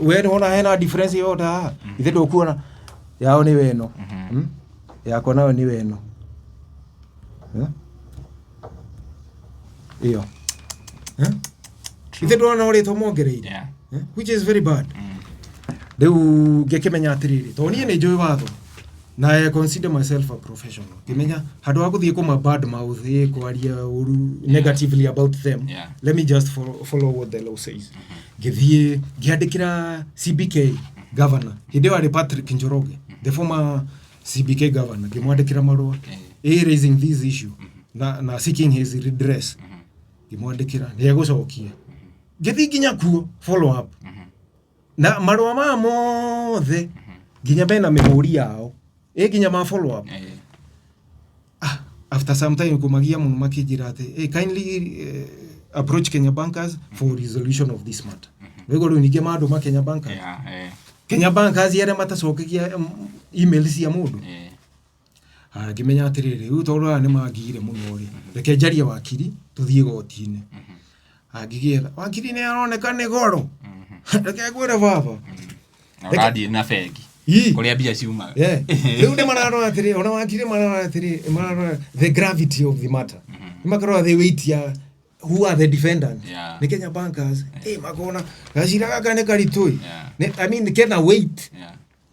we ona hena difference yo da ithe ndokuona yao ni weno yako nayo ni weno iyo ithe ndona uri tomongereire which is very bad riu ngekimenya atiriri to nie ni njui watho na I consider myself a professional kimenya handu ha guthie kuma bad mouth kwaria uru negatively about them let me just follow what the law says githie giandikira CBK governor hindi wa Patrick Njoroge the former CBK governor gimwandikira marua raising this issue na seeking his redress gimwandikira ni egucokia githi ginya kuo follow up na marua ma mothe ginya bena memori yao ginya ma follow up after some time kumagia muno makijira ate kindly approach Kenya Bankers for resolution of this matter wego runige mandu ma Kenya Bankers Kenya Bankers yere matacokegia email cia mundu gimenya atiriri u toro ni magire muno ri reke jaria wakiri tuthie gotine agigira wakiri ni aroneka ni goro reke gwira baba radi na fegi kuria bia ciuma riu ndi mararora atiri ona wakiri mararora atiri mararora the gravity of the matter makarora the weight ya who are the defendants ni Kenya Bankers makona gacira gaka ni karitui I mean kena weight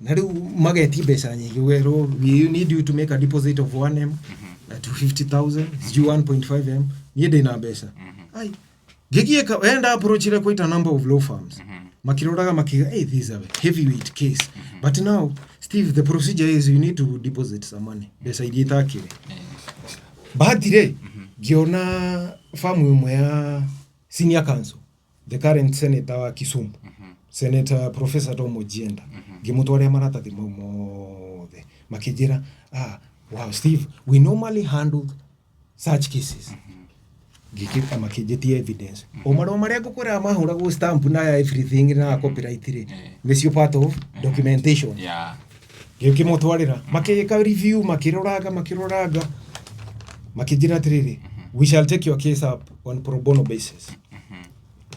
na riu mageti mbeca nyingi wero we need you to make a deposit of 1M to 50,000 1.5M ni ndina mbeca ai gigieka enda approach ile quite a number of law firms makiroraga makiga this is a heavyweight case but now Steve the procedure is you need to deposit some money mbeca iria itakire bahatire giona famu imwe ya senior counsel the current senator wa Kisumu Senator Professor Tom Ojienda gimutware maratathi mothe makijira wow Steve we normally handle such cases gikita makijetie evidence omaro maria gukura mahura go stamp na everything na copyright ri nisio part of documentation gikimutwarira makika review makiroraga makijira tiriri we shall take your case up on pro bono basis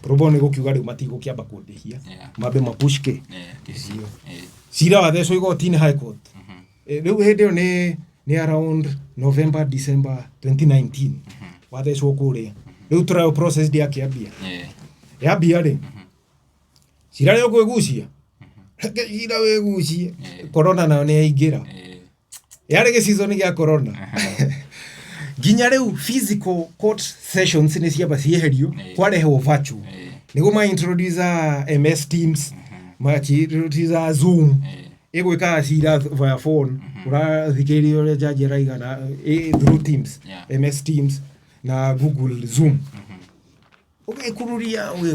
pro bono gukiuga riu matigo kiamba kundihia mabe mapushke sira wa theso igotini high court riu hende ni around November December 2019 wa theso kuria riu trial process dia kiambia yambia ri sira rio kwigucia sira wegucie corona na ni aingira yari ge season ya corona ginya riu physical court sessions ni ciaba cieherio kwareho virtual nigo ma introduce MS Teams ma introduce Zoom egwika cira via phone ura thikiri ore judge raiga na through Teams MS Teams na Google Zoom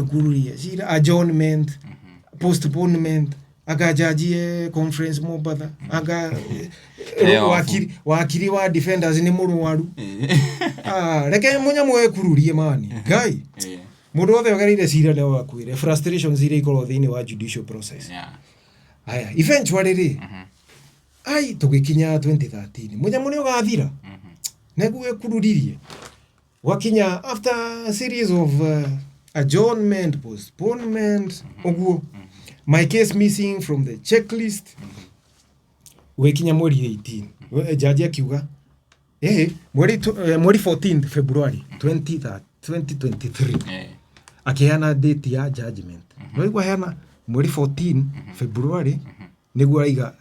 kururia cira adjournment postponement aga judge conference mobada aga wakiri wa defenders ni murwaru reke munya mwe kururie mani guy mundu othe ogarire cira ne wakwire frustration zire ikoro thini wa judicial process aya eventually ri ai tugikinya 2013 munya muni ugathira neguwe kururirie wakinya after a series of adjournment postponement oguo my case missing from the checklist wekinya mweri 18 jaji akiuga mweri 14 February 2023 akiana date ya judgment no igwa hana mweri 14 February niguo aiga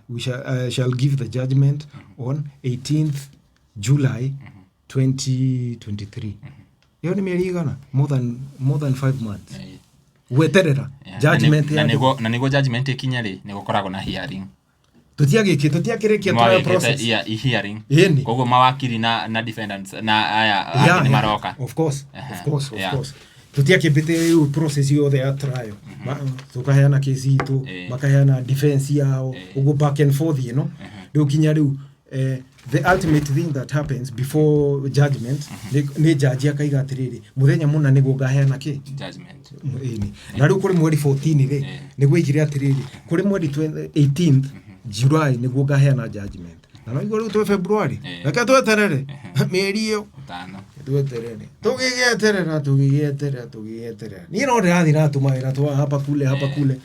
we shall give the judgment on 18th July 2023 hiyo ni mieri igana more than 5 months weterera judgment na nigo judgment ikinya ri nigukoragwo na hearing tutiakirekia trial process hearing kogo mawakiri na defendants na aya ni maroka of course tutiakibite hiyo process yothe ya trial tukaheana kesi itu makaheana defense yao ugo back and forth ndio kinya riu the ultimate thing that happens before judgment ni judge akaiga atiriri muthenya muna niguo ngaheana ki judgment na riu kuri mweri 14 ri niguo igire atiriri kuri mweri 18th July niguo ngaheana judgment na no igoro tu February reka tweterere mieri iyo tano tweterere tugigeterera ni no ndirathira tumaira twa hapa kule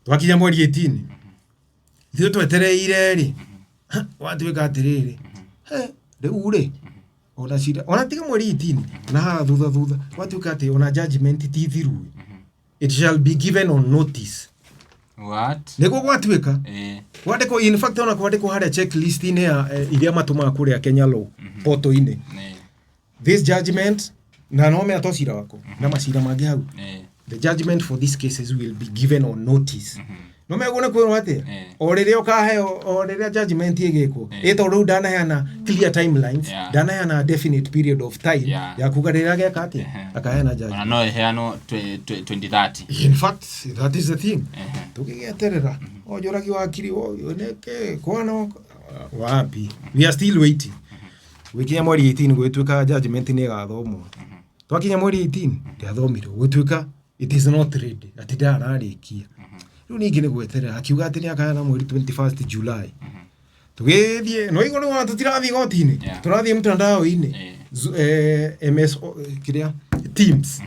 twakinya mweri 18 thio twetereire ri watu weka atiriri riu ri ona cira ona tiga mweri 18 na ha thutha watuka ati ona judgment ti thiru it shall be given on notice. What? Nego gwatuika wandiko in fact ona kwandiko hada checklist ine ya iria matuma kuri ya Kenya law poto ine this judgment na no me atocira wako na macira mangi hau the judgment for these cases will be given on notice. No me gone kwirwo ati o riria ukaheo o riria judgment igiko ito ru dana yana clear timelines dana yana definite period of time ya kugarira geka ati akahena judgment no heano 2030. in fact that is the thing tukigeterera ojoragi wakiri neke kwano wapi we are still waiting wikia mweri 18 gwituika judgment ni gathomwo twakinya mweri 18 ndiathomiro gwituika it is not ready ati ndararikia riu ningi ni gweterera akiuga ati ni akana mweri 21st July tugithie no igoro wa tutirathi gotini turathi mtandao ini MS kiria Teams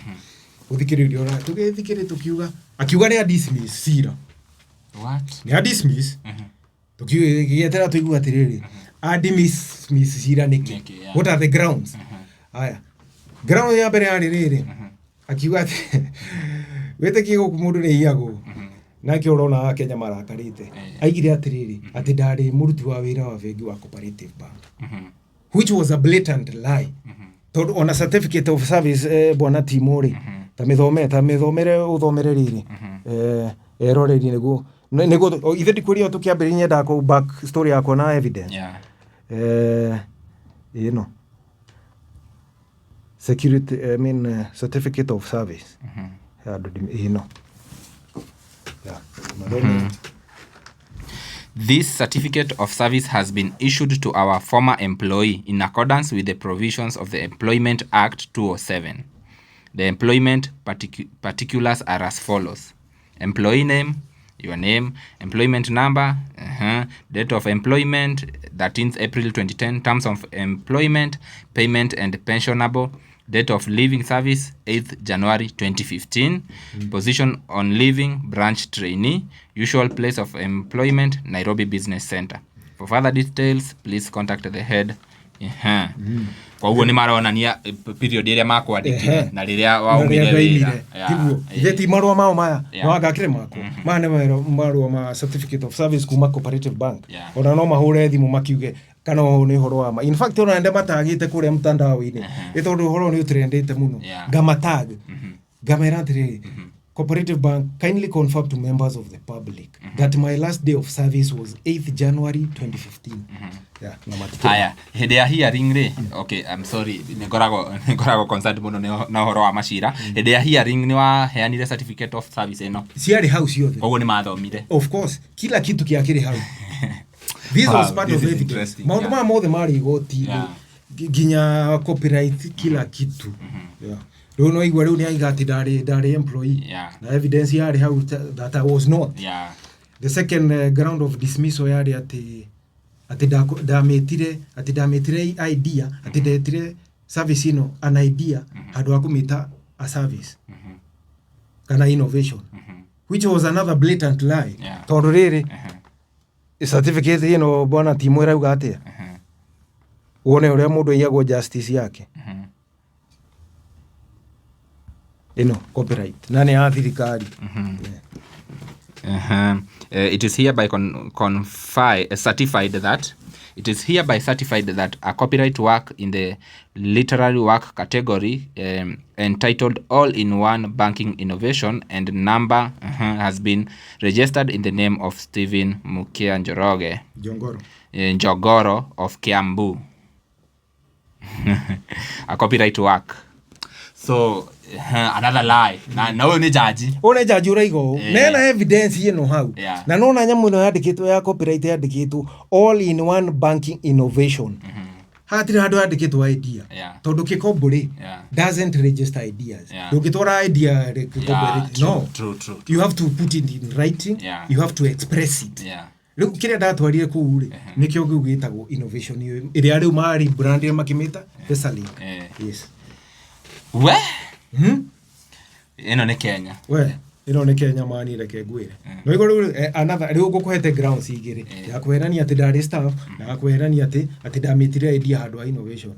uthikiririo ora tugithikire tukiuga akiuga ni dismiss cira. What? Ni dismiss tukigetera tuigua atiriri dismiss cira niki what are the grounds aya ground ya bere ari riri akiuga ati wete kigo mundu ni iago na ki urona Kenya marakarite aigire atiriri ati ndari muruti wa wira wa bengi wa Cooperative Bank which was a blatant lie. Tondu on a certificate of service bwana Timori tamithomere uthomere riri eroreri nego ithe ndikuria tukiambiriria ndako back story yako na evidence security certificate of service This certificate of service has been issued to our former employee in accordance with the provisions of the Employment Act 2007. The employment particulars are as follows: employee name, your name, employment number, date of employment 13th April 2010, terms of employment, payment and pensionable, date of leaving service 8th January 2015, position on leaving, branch trainee, usual place of employment Nairobi Business Center. For further details please contact the head. Kwa huo ni maronania period iria makwandikire na riria waumire wira itheti marwa mao maya wagakire mako mane marwa ma certificate of service kuma Cooperative Bank ona no mahure thimu makiuge kana ni horo wa ma in fact ona ende matagite kure mtandao-ini itondu horo ni utrendete muno gamatag gamerantire Cooperative Bank kindly confirm to members of the public that my last day of service was 8th January 2015. Haya, hede ya hearing re. Okay, I'm sorry. Nikorago concerned muno na horo wa mashira. Hede ya hearing ni wa heanire certificate of service eno. Siari house yothe. Koguo ni mathomire. Of course, kila kitu kiakire house. This was part of evidence. Maundu ma mothe mari igoti. Ginya copyright kila kitu. Riu no igwa riu ni aiga ati ndari employee na evidence yari how that I was not. The second ground of dismissal yari ati dametire idea ati detire service ino an idea hadu akumita a service kana innovation which was another blatant lie. Tondu riri certificate ino bwana Timwera auga atia wone uria mundu iyago justice yake copyright nani ya thirikari. It is hereby certified that a copyright work in the literary work category entitled All-in-One Banking Innovation and number has been registered in the name of Stephen Mukia Njogoro of Kiambu. A copyright work. So another lie. Na wewe ni jaji. One jaji uraigo. Nena evidence yeno hau. Na nona nyamu ino yandikitwo ya copyright yandikitwo all in one banking innovation. Hatiri hadu yandikitwo idea. Tondu kikomburi doesn't register ideas. Ukitwara idea kikomburi. No. True. You have to put it in writing. You have to express it. Riu kire ndatwarire kuu ri nikio gugitagwo innovation iyo iria riu mari brand makimita Pesalink. Yes. We? Ino ni Kenya. We, ino ni Kenya mani reke ngwire. No igoro another riu gukuhete grounds igiri ya kwerania ati ndari staff na kwerania ati ndamitire idea handu wa innovation.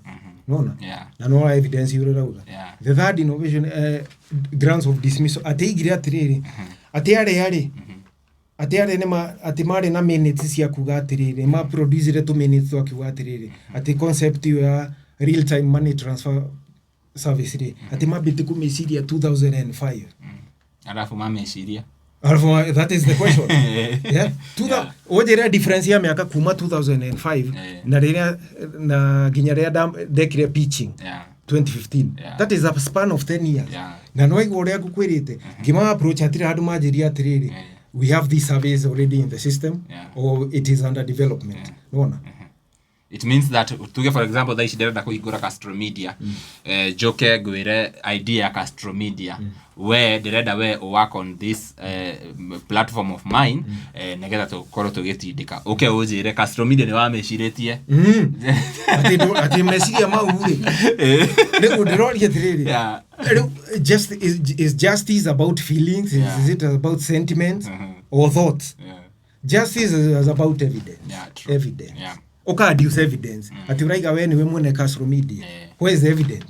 Nona na no evidence yure rauga the third innovation grounds of dismissal ateigire atiriri atiare nema atimare na minutes cia kuga atiriri ma produce 2 minutes wa kuga atiriri ati concept ya real time money transfer service ri ati mabiti kumeciria 2005 alafu mameciria that is the question. Ojera difference ya miaka kuma 2005 na rĩrĩa na nginya rĩrĩa ndekire pitching 2015 that is a span of 10 years na no igwo rĩa gukwirite ngima approach atira andu manjiria atiriri we have these surveys already in the system or it is under development nona it means that tuge for example that she derenda kuhingura Castromedia joke gwire idea ya Castromedia where derenda we work on this platform of mine negetha tukorwo tugitindika okay ujire Castromedia ni wameciritie ati meciria mauri nego ndiroria tiriri just is justice about feelings is it about sentiments or thoughts justice is about evidence Deduce evidence ati uraiga we niwe mwene Castromedia where is the evidence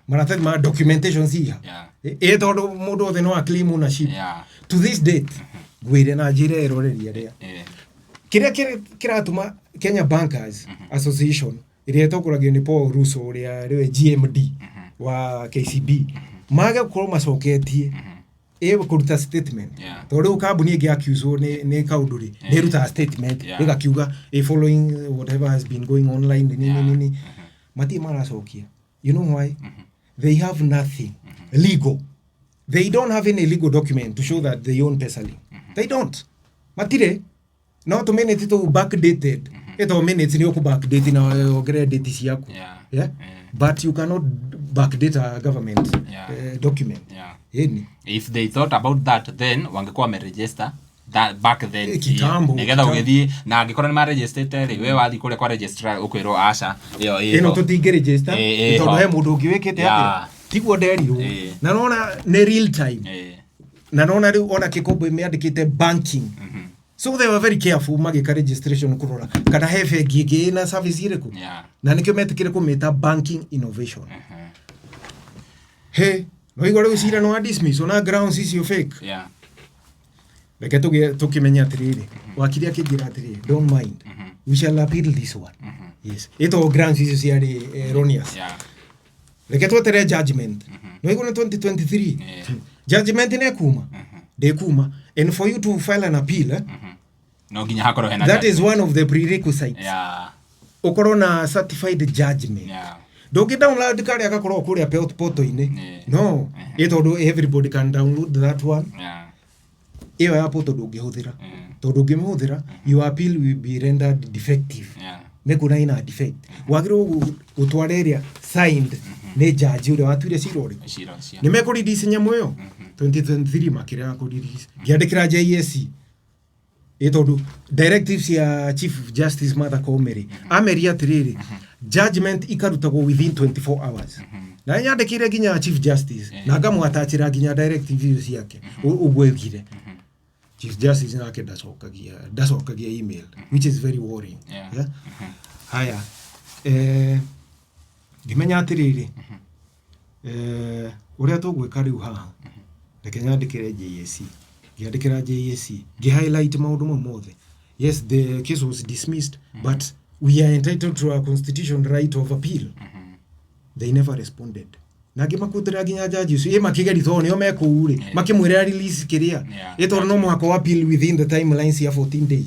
maratathi ma documentation here tondu mundu othe no claim ownership to this date gwire na njira eroreria ria kiria kiratuma Kenya Bankers Association iria tokũragio ni Paul Russo uria riwe GMD wa KCB maga gukorwo macoketie kuruta statement tondu kambuni ingi accuse ni kaunduri ni ruta statement igakiuga following whatever has been going online nini mati maracokia you know why they have nothing legal, they don't have any legal document to show that they own Pesalink. They don't matire no to minute to backdated eto minutes ni oku backdate na ogere date ciaku but you cannot backdate a government document if they thought about that then wangekuwa wameregister that back then negetha ugethi na angikora ni ma register we wathi kule kwa registrar ukwiro aca ino tutinge register tondu he mundu ungi wikite ati tiguo nderiru na nona ni real time na nona riu ona kikombo imeandikite banking so they were very careful magika registration kurora kana he bengi ingi na service iriku na nikio metikire kumita banking innovation he no igore ucira no dismiss ona grounds icio fake reke tukimenya atiriri wakiri akingira atiriri don't mind we shall appeal this one yes ito grounds icio ciari erroneous reke twetere judgment no igore 2023 judgment ne kuma de kuma and for you to file an appeal no ginya hakoro hena that is one of the prerequisites ukoro na certified judgment don't get download kare akakoro kuri poto ine no ito everybody can download that one iyo ya poto ndungihũthĩra tondu ngimũhũthĩra your appeal will be rendered defective ne kuna ina defect wagirwo gutwara area signed ne judge uria watuire cirori ni mekurelease nyamu yo 2023 makira kurelease giandikira JSC tondu directives ya Chief Justice Martha Koome ameri atiriri judgment ikarutagwo within 24 hours na nyandikire ginya Chief Justice na ngamwatachira ginya directives yake ugwegire Chief Justice nake dacokagia email which is very worrying haya ngimenya atiriri uria tugwika riu haha reke nyandikire JSC giandikira JSC gi highlight maundu mothe yes the case was dismissed but we are entitled to our constitutional right of appeal they never responded nagi makutira ginya judges makigeri thone yo mekuri makimwira release kiria ito no mwako appeal within the timelines ya 14 days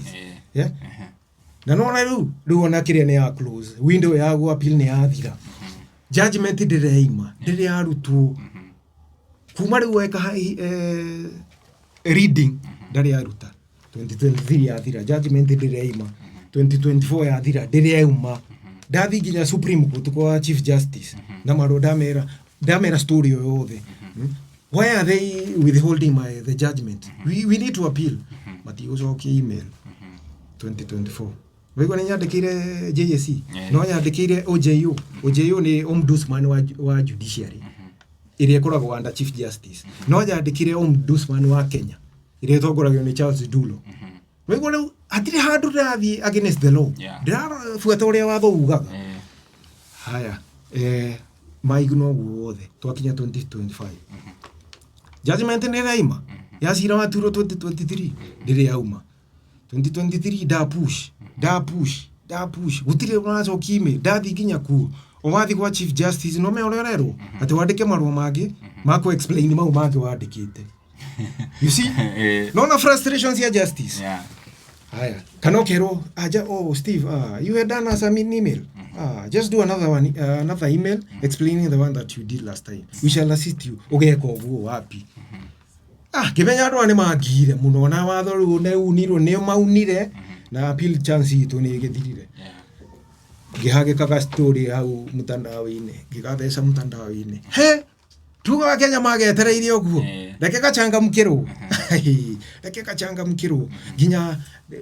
na no na ru ona kiria ne ya close window ya go appeal ne yathira judgment ndireima ndiri arutu kuma ri weka reading ndari yaruta 2023 yathira judgment ndireima 2024 yathira ndireuma ndathi ginya Supreme Court kwa Chief Justice na maro damera story yothe why are they withholding the judgment we need to appeal mati ucokie email 2024 wego ni nyandikire JSC no nyandikire OJU ni ombudsman wa judiciary iria koragwo under Chief Justice no nyandikire ombudsman wa Kenya iria tongoragio ni Charles Dulo wego leo atire handu rathi against the law ndirafuata uria watho ugaga haya maigno guothe twakinya 2025 judgment nĩ raima yacira waturo 2023 ndĩrĩ yauma 2023 da push gutire unacokia email ndathi nginya kuo owathi kwa chief justice no me orererwo ati wandike marua mangĩ mako explain mau mangĩ wandikite you see no na frustrations ya justice haya kanokero aja Steve you had done us an email just do another one another email explaining the one that you did last time we shall assist you ugeka oguo wapi kibenya ndo ni magire muno na watho ru ne uniro ne maunire na appeal chance itu ni githirire gihage kaka story au mutandao-ini gigathesa mutandao-ini tuga Kenya magetereire oguo reke gachangamukirwo ginya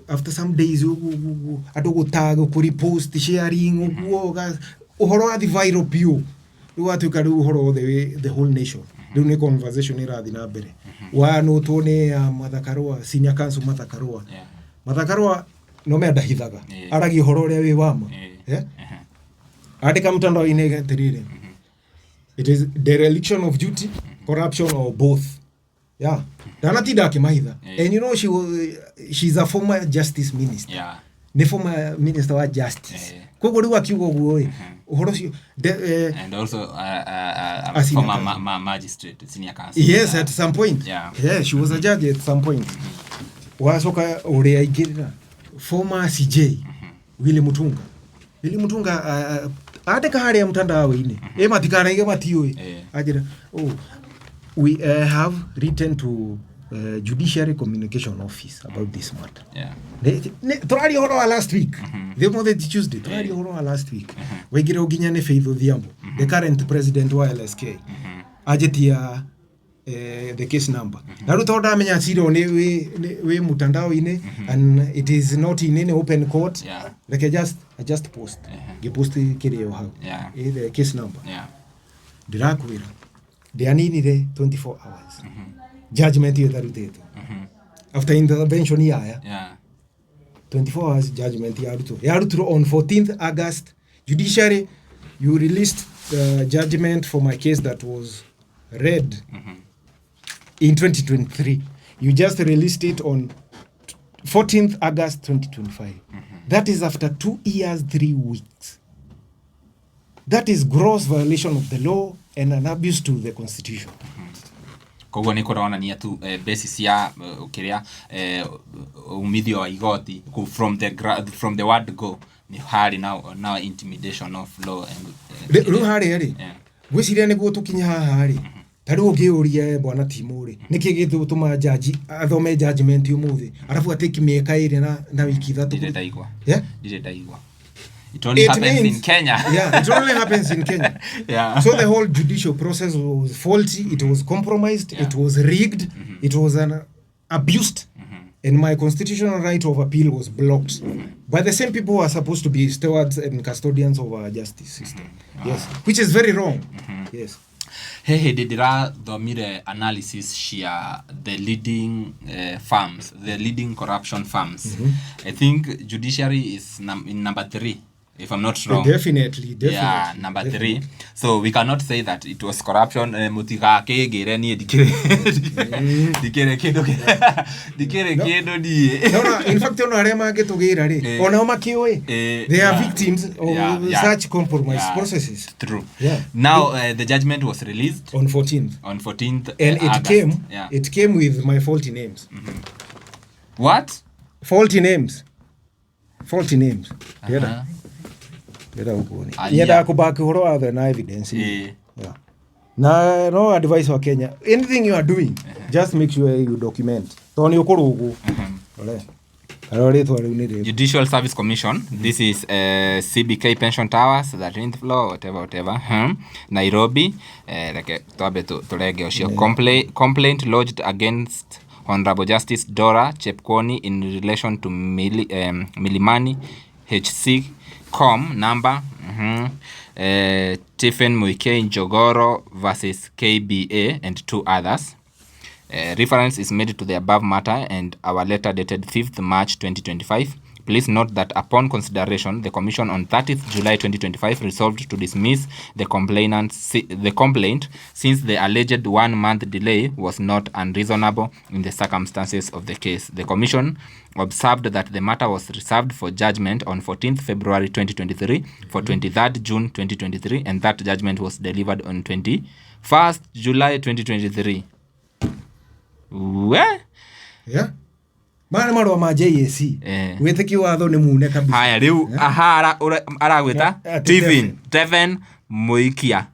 after some days oguo andu gutaga ku repost sharing oguo uhoro wa viral pio riu atuika riu uhoro the whole nation riu ni conversation irathi na mbere wano tuone Mathakarwa senior council Mathakarwa no me ndahithaga aragi uhoro uria wi wama andika mutandao-ini atirire it is dereliction of duty, corruption, or both. Yeah. Danatinda akimahitha. And you know she's a former justice minister. Yeah. The former minister wa justice. Kogo riu akiuga guo uhoro cio and also a former magistrate senior counsel. Yes, at some point. Yeah, she was a judge at some point. Wacoka uria ingirira former CJ Willy Mutunga andika haria mtandao-ini matikaraige matiui ajira we have written to Judiciary Communication Office about this matter. Turari horo wa last week the Monday Tuesday turari horo wa last week waigire uginya ne Faith Odhiambo the current president wa LSK ajetia the case number na ruto ndamenya siro ni we mutandao-ini and it is not in any open court like I just post gipost kirio hau the case number ndirakwira ndianinire 24 hours judgment yetharutete after intervention yaya 24 hours judgment yarutuo on 14th August judiciary you released judgment for my case that was read in 2023 you just released it on 14th August 2025 that is after 2 years 3 weeks that is gross violation of the law and an abuse to the constitution. Koguo ni kuronania tu basis ya kiria umithio wa igoti from the word go ni hari now intimidation of law and ru hari gwiciria ni guo tukinya haha tari ungiuria bwana Timuri niki githutuma jaji athome judgment umuthi arafu ateki mieka iri na wiki thatu ndaigwa it only happens in Kenya. It only happens in Kenya. So the whole judicial process was faulty, it was compromised, it was rigged, it was abused, and my constitutional right of appeal was blocked by the same people who are supposed to be stewards and custodians of our justice system. Yes, which is very wrong. Yes. Hey, didira thomire analysis share the leading firms, the leading corruption firms. I think judiciary is in number 3. If I'm not wrong. Definitely. Yeah, number 3. So we cannot say that it was corruption. Mutiga kegere ni dikere kedo di. No, in fact, ono arema getugira ri. Ona makioi. They are victims of such compromise processes. True. Now the judgment was released on 14th. And it came with my faulty names. What? Faulty names. Gera ukoni yenda kubaki horo wa na evidence na no advice wa Kenya anything you are doing just make sure you document toni ukurugu Judicial Service Commission. This is CBK Pension Towers, 13th floor, whatever. Nairobi. Tulege oshio complaint lodged against Honorable Justice Dora Chepkwony in relation to Milimani HC com number Stephen Muikei Njogoro versus KBA and 2 others. Reference is made to the above matter and our letter dated 5th March 2025 Please note that upon consideration, the Commission on 30th July 2025 resolved to dismiss the complaint since the alleged 1-month delay was not unreasonable in the circumstances of the case. The Commission observed that the matter was reserved for judgment on 14th February 2023 for 23rd June 2023, and that judgment was delivered on 21st July 2023. Where? Yeah. Mara marwa ma JAC. Weteki watho ni mune kabisa. Haya riu aha aragweta Steven Muikia.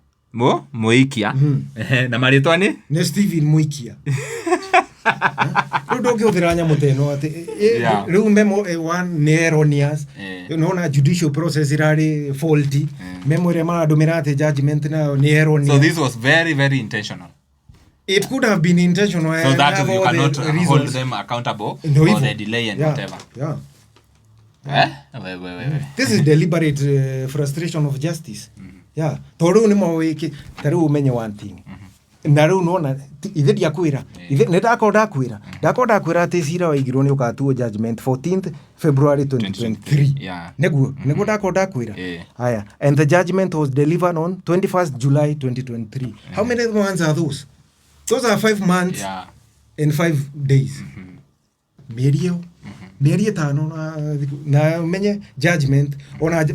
Muikia. Na maritwa ni Steven Muikia. Ndoke uthiranya muteno ati riu memo one erroneous. Unaona judicial process irari faulty. Memo re ma dominate judgment na ni erroneous. So this was very very intentional. It could have been intentional. So that you cannot hold them accountable for the delay and whatever. Yeah. This is deliberate frustration of justice. Yeah. Toru ni mawiki taru umenye one thing. Naru nona ithe dia kwira. Ithe netakoda kwira ati cira waigirwo ni ukatuo judgment 14th February 2023. Yeah. Nego dakoda kwira. Haya. And the judgment was delivered on 21st July 2023. How many months are those? Those are 5 months and 5 days. Mieri tano na menye judgment ona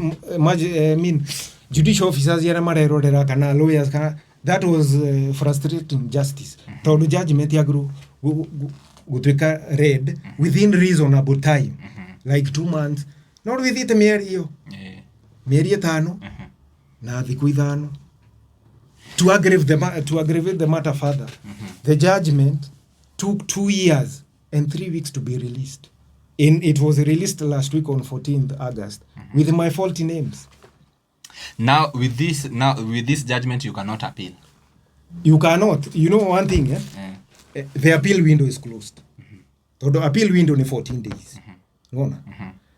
judicial officers yara marerorera kana lawyers kana that was frustrating justice. Todu judgment yagru gutwika read within reasonable time, like 2 months, not with it mieri tano na thiku ithano. To aggravate the matter further, the judgment took 2 years and 3 weeks to be released. It was released last week on 14th August with my faulty names. Now with this judgment you cannot appeal. You cannot. You know one thing, the appeal window is closed. The appeal window ni 14 days. Ngona.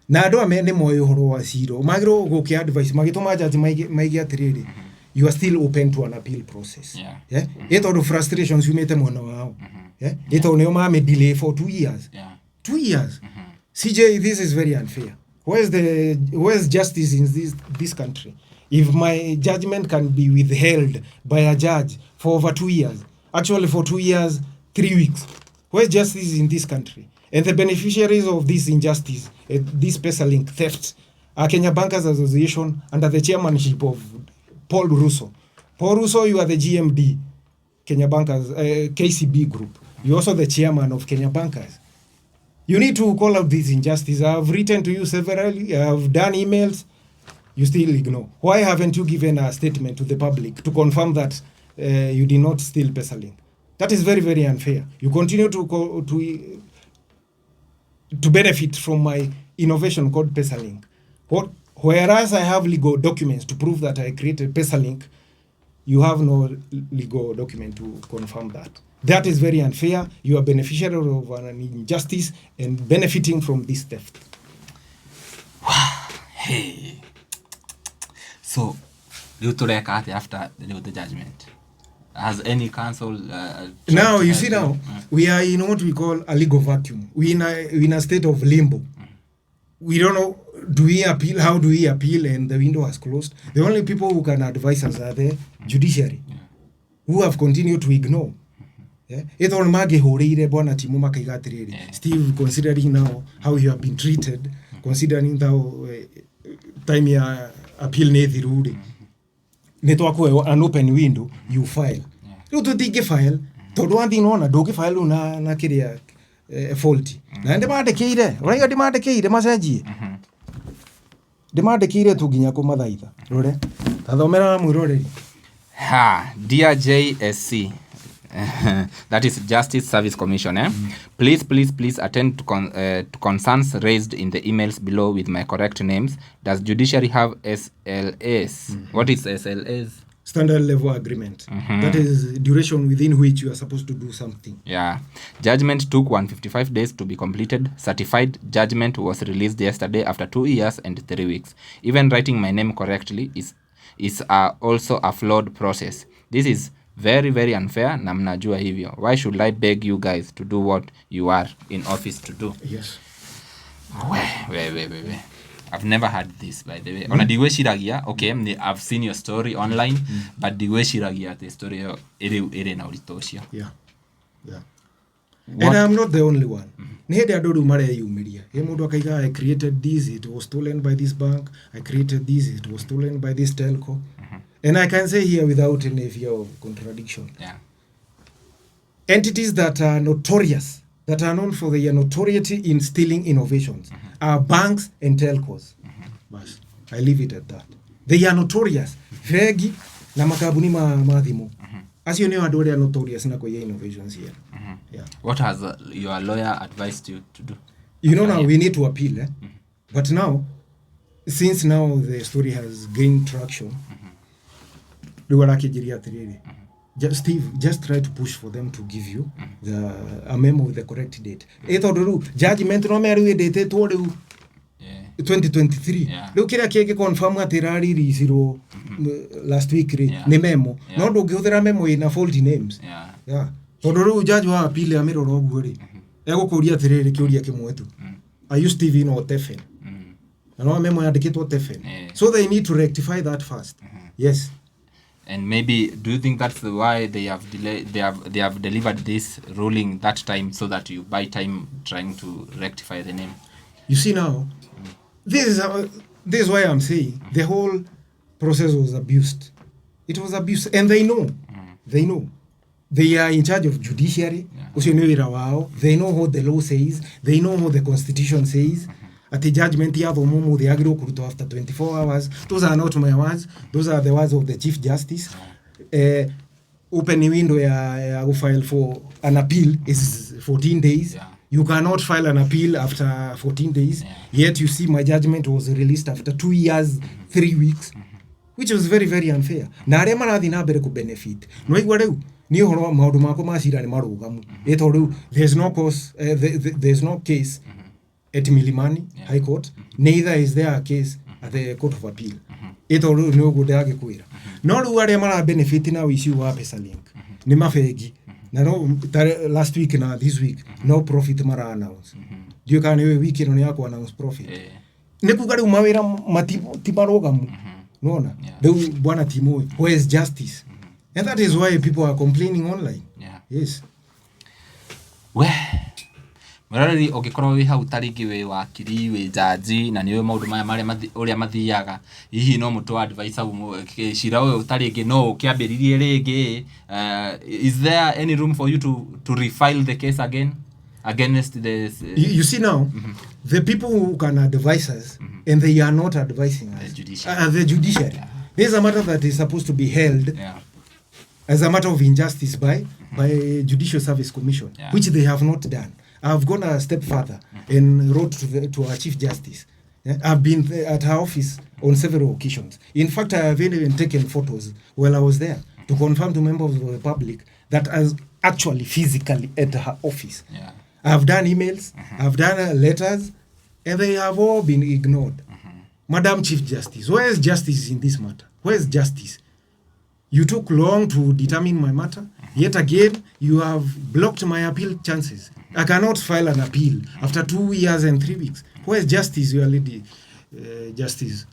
Na ndo amene moyo horo wa siro. Magiro go ki advice magitoma judge maigi atiriri. You are still open to an appeal process. Yeah. It all the frustrations you made mwana wao. Yeah. It all me delay for 2 years. 2 years. CJ, this is very unfair. Where's justice in this country? If my judgment can be withheld by a judge for over 2 years, actually for 2 years, 3 weeks, where's justice in this country? And the beneficiaries of this injustice, this Pesalink theft, are Kenya Bankers Association under the chairmanship of Paul Russo. Paul Russo, you are the GMD, Kenya Bankers, KCB Group. You're also the chairman of Kenya Bankers. You need to call out this injustice. I've written to you severally. I've done emails. You still ignore. Why haven't you given a statement to the public to confirm that you did not steal Pesalink? That is very, very unfair. You continue to benefit from my innovation called Pesalink. Whereas I have legal documents to prove that I created Pesalink, you have no legal document to confirm that. That is very unfair. You are beneficiary of an injustice and benefiting from this theft. Hey. So, you to after the judgment. Has any council... now, you see now, we are in what we call a legal vacuum. We in a state of limbo. We don't know, do we appeal? How do we appeal? And the window has closed. The only people who can advise us are the judiciary, who have continued to ignore. Ethon mage horeire bwana timu makaiga atiriri. Steve, considering now how you have been treated, considering now time ya appeal ne thiruri, netwako an open window, you file. Riu tutige file, tondu anthi nona ndugi file na kiria faulty. Na ndimandikire, uraiga ndimandikire macenjie. Ndimandikire tu nginya kumathaitha. Rore. Tathomera mwiroreri. Dear JSC, that is Justice Service Commission. Please attend to concerns raised in the emails below with my correct names. Does judiciary have SLAs? What is SLAs? Standard level agreement. That is duration within which you are supposed to do something. Yeah. Judgment took 155 days to be completed. Certified judgment was released yesterday after 2 years and 3 weeks. Even writing my name correctly is also a flawed process. This is very, very unfair na mnajua hivyo. Why should I beg you guys to do what you are in office to do? Yes. we. I've never had this, by the way. Ona digweciragia, okay, I've seen your story online, but digweciragia the story iri na urito ucio. Yeah. And I'm not the only one. Nĩ hĩndĩ andũ rĩu mareyumĩria. Mũndũ akaiga, I created this, it was stolen by this bank. I created this, it was stolen by this telco. And I can say here without any fear of contradiction. Yeah. Entities that are notorious, that are known for their notoriety in stealing innovations, are banks and telcos. Bas, I leave it at that. They are notorious. Fegi na makabuni ma thimu. Acio nĩo andũ arĩa notorious na kũiya innovations here. Yeah. What has your lawyer advised you to do? You know, now we need to appeal. But now, since now the story has gained traction, Steve, just try to push for them to give you a memo with the correct date. Judgment no meru date to 2023. Riu kira kiege confirm ati raririicirwo last week ni memo. No ndungihũthĩra memo ina faulty names. Yeah. Tondu riu judge wa appeal amirora uguo ri. Egũkũria atiriri kiuria kimwe tu. Are you Steve or Tefen? No memo yandikitwo Tefen. So they need to rectify that first. Yes. And maybe do you think that's why they have delivered this ruling that time, so that you buy time trying to rectify the name? You see now, this is why I'm saying the whole process was abused. It was abused, and they know. They know. They are in charge of judiciary. They know what the law says. They know what the constitution says. At the judgment ya thomo they agree kuruto after 24 hours. Those are not my words. Those are the words of the Chief Justice. Open window ya file for an appeal is 14 days. You cannot file an appeal after 14 days. Yet you see my judgment was released after 2 years, 3 weeks, which was very, very unfair. Na arĩa marathi na mbere ku benefit. No igwa rĩu ni horo maũndũ mako macira nĩ marũgamu. Eto rĩu there's no case at Milimani High Court, neither is there a case at the Court of Appeal. Eto rĩu nĩ ũguo ndagĩkwĩra. No rĩu arĩa mara benefit na wici wa PesaLink nĩ mabegi. Na no last week na this week no profit mara announce. Ndio kana wewe wiki ino yako announce profit. Nĩ kuga rĩu mawĩra matimarogamu. Unaona? Rĩu bwana Timo, where is justice? And that is why people are complaining online. Yes. Mwerari ũngĩkorwo wĩ hau tarĩngĩ wĩ wakiri wĩ jaji na nĩwe maũndũ maya marĩa ũrĩa mathiaga, hihi no mũtũ advice au cira ũyũ tarĩngĩ no ũkĩambĩrĩrie rĩngĩ, is there any room for you to refile the case again against this you see now the people who can advise us and they are not advising us, the judiciary. This is a matter that is supposed to be held as a matter of injustice by Judicial Service Commission, which they have not done. I've gone a step further and wrote to our Chief Justice. I've been at her office on several occasions. In fact, I have even taken photos while I was there to confirm to members of the public that I was actually physically at her office. I've done emails, I've done letters, and they have all been ignored. Madam Chief Justice, where is justice in this matter? Where is justice? You took long to determine my matter. Yet again, you have blocked my appeal chances. I cannot file an appeal after 2 years and 3 weeks. Where is justice, your lady, Justice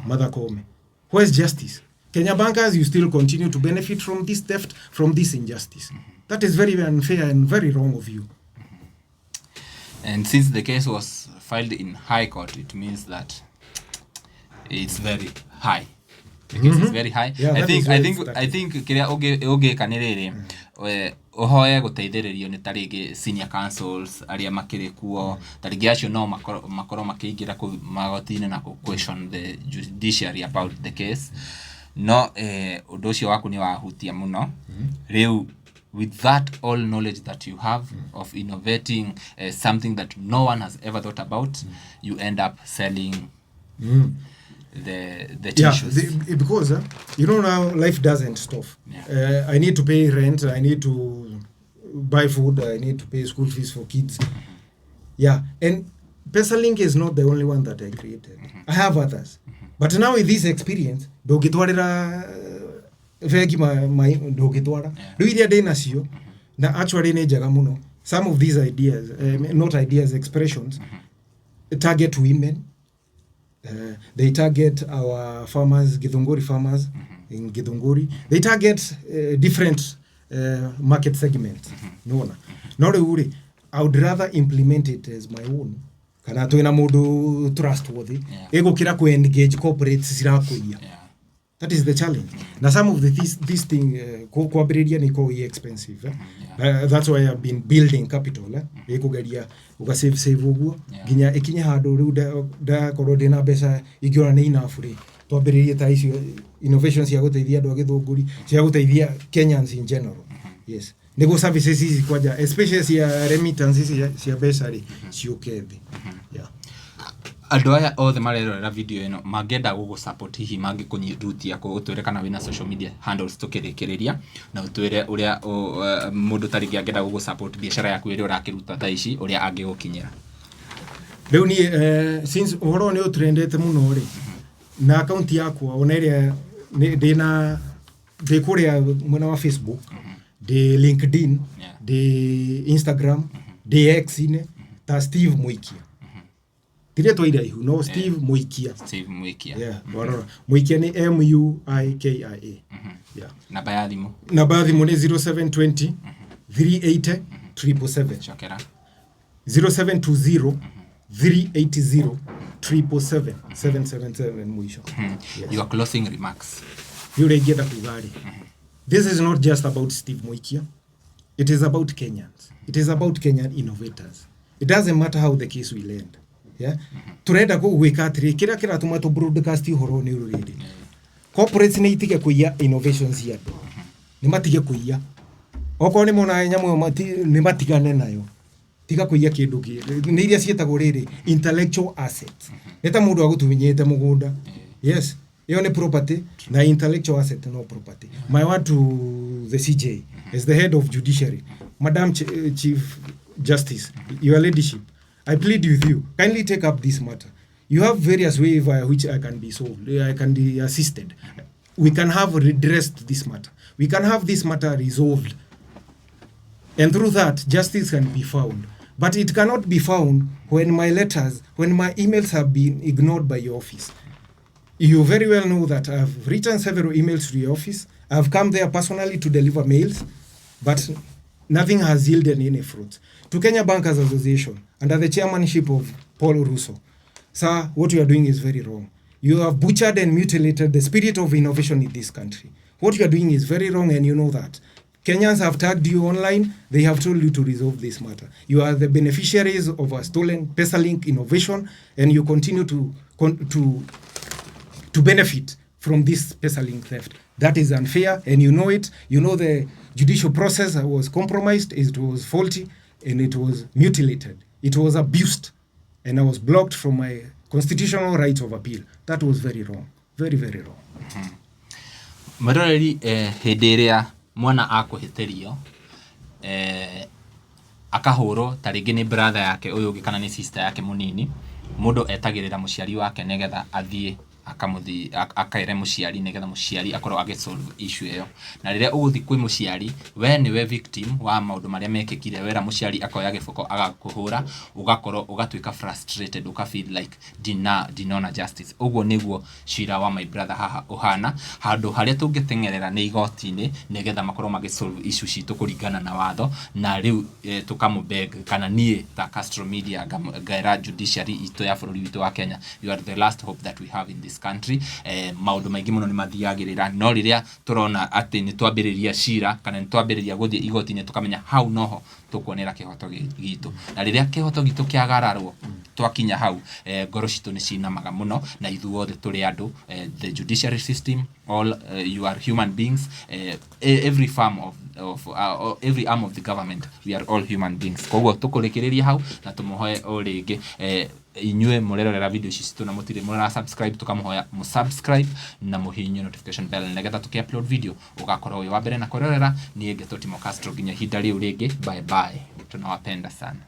Mother Koome? Where is justice? Kenya bankers, you still continue to benefit from this theft, from this injustice. That is very unfair and very wrong of you. And since the case was filed in High Court, it means that it's very high. The case is very high. I think kiria oge kaniriri ohoye guteithĩrĩrio nĩ tarĩngĩ senior counsels arĩa makĩrĩ kuo, tarĩngĩ acio no makorwo makĩingĩra magoti-inĩ na question the judiciary about the case. No ũndũ ũcio waku nĩ wahutia mũno. Rĩu with that all knowledge that you have of innovating something that no one has ever thought about, you end up selling the tissues. Because you know now life doesn't stop. I need to pay rent, I need to buy food, I need to pay school fees for kids. And PesaLink is not the only one that I created. I have others. But now with this experience, ndũngĩtwarĩra vegi ndũngĩtwara. Rĩu iria ndĩ nacio na actually nĩ njega mũno. Some of these ideas, not ideas, expressions, target women. They target our farmers, Githunguri farmers in Githunguri. They target different market segments. No, not really. I would rather implement it as my own. Kana tuina mundu trustworthy. Ego kira ku engage corporates sirakuia. That is the challenge. Now some of this thing cooperative ni ko expensive. That's why I've been building capital. Eko garia uga save uguo ginya ikinye handu riu da korwo dina mbeca ingiona ni enough ri twambiririe ta icio innovations cia guteithia andu a Githunguri cia guteithia Kenyans in general. Yes. Nego services hizi kwaja especially cia remittances cia mbeca ri ciukethi. Yeah. Andũ aya othe marerorera video ĩno mangĩenda gũgũ-support hihi mangĩkũnyirutia gũtwĩre kana wĩna social media handles tũkĩrĩkĩrĩria na ũtwĩre ũrĩa mũndũ ta rĩngĩ angĩenda gũgũ-support biacara yaku ĩrĩa ũrakĩruta ta ici ũrĩa angĩgũkinyĩra. Rĩu niĩ since ũhoro nĩ ũtrendete mũno rĩ na account yakwa ona ĩrĩa ndĩ kũrĩa mwena wa Facebook, ndĩ LinkedIn, ndĩ Instagram, ndĩ X-inĩ ta Steve Muikia. Tire twaira ihu no Steve Muikia. Steve Muikia. Yeah, warora. Muikia ni Muikia. Yeah. Namba ya thimũ. Namba ya thimũ ni 0720 380 777. Chokera. 0720 380 777 777 mwisho. Yes. Your closing remarks. Yule ngeda kugari. This is not just about Steve Muikia. It is about Kenyans. It is about Kenyan innovators. It doesn't matter how the case will end. Yeah. Turenda kugwika atiri kira tuma to broadcast uhoro ni ruriri. Corporates ni itige kuiya innovations ya. Ni matige kuiya. Oko ni mona nyamu ni matigane nayo. Tiga kuiya kindu ki. Ni iria cietagwo riri intellectual assets. Neta mundu agutuminyete mugunda. Yes. Iyo ni property na intellectual asset no property. My word to the CJ as the head of judiciary, Madam Chief Justice, your leadership, I plead with you, kindly take up this matter. You have various ways via which I can be solved, I can be assisted. We can have redressed this matter. We can have this matter resolved. And through that, justice can be found. But it cannot be found when my emails have been ignored by your office. You very well know that I've written several emails to your office. I've come there personally to deliver mails, but nothing has yielded any fruit. To Kenya Bankers Association, under the chairmanship of Paul Russo, sir, what you are doing is very wrong. You have butchered and mutilated the spirit of innovation in this country. What you are doing is very wrong, and you know that. Kenyans have tagged you online. They have told you to resolve this matter. You are the beneficiaries of a stolen PesaLink innovation, and you continue to benefit from this PesaLink theft. That is unfair, and you know it. You know the judicial process was compromised, it was faulty, and it was mutilated. It was abused, and I was blocked from my constitutional right of appeal. That was very wrong. Very, very wrong. Maroreri hĩndĩ ĩrĩa mwana akũhĩtĩrio akahũrwo ta rĩngĩ nĩ brother yake ũyũ ũngĩ kana nĩ sister yake mũnini, mũndũ etagĩrĩra mũciari wake nĩgetha athiĩ akaire mũciari nĩgetha mũciari akorwo agĩsolve issue ĩyo. Na rĩrĩa ũgũthi kwĩ mũciari, we nĩwe victim wa maũndũ marĩa mekĩkire, wera mũciari akoya gĩboko agakũhũra, ũgakorwo ũgatuĩka frustrated, ũkafeel like dinona justice. Ũguo nĩguo cira wa my brother haha ũhana, handũ harĩa tũngĩteng'erera nĩ igoti-inĩ nĩgetha makorwo magĩsolve issue citũ kũringana na watho, na rĩu tũkamũbeg kana niĩ ta Castro Media ngaĩra judiciary itũ ya bũrũri witũ wa Kenya, you are the last hope that we have in this country. Maundu maingĩ mũno nĩ mathiagĩrĩra, no rĩrĩa tũrona atĩ nĩ twambĩrĩria cira kana nĩ twambĩrĩria gũthiĩ igoti-inĩ tũkamenya hau noho tũkuonera kĩhoto gitũ, na rĩrĩa kĩhoto gitũ kĩagararwo twakinya hau ngoro citũ nĩ cinamaga mũno, na ithuothe tũrĩ andũ, the judiciary system, all you are human beings, every every arm of the government, we are all human beings. Koguo tũkũrĩkĩrĩria hau na tũmũhoe o rĩngĩ inyue mũrerorera video ici citũ na mũtirĩ mũra subscribe, tũkamũhoya mũsubscribe na mũhihinye notification bell nĩgetha tũkĩ-upload video ũgakorwo wĩ wa mbere na kũrorera. Niĩ Ngetũ Timo Castro, nginya ihinda rĩu rĩngĩ, bye bye, tunawapenda sana.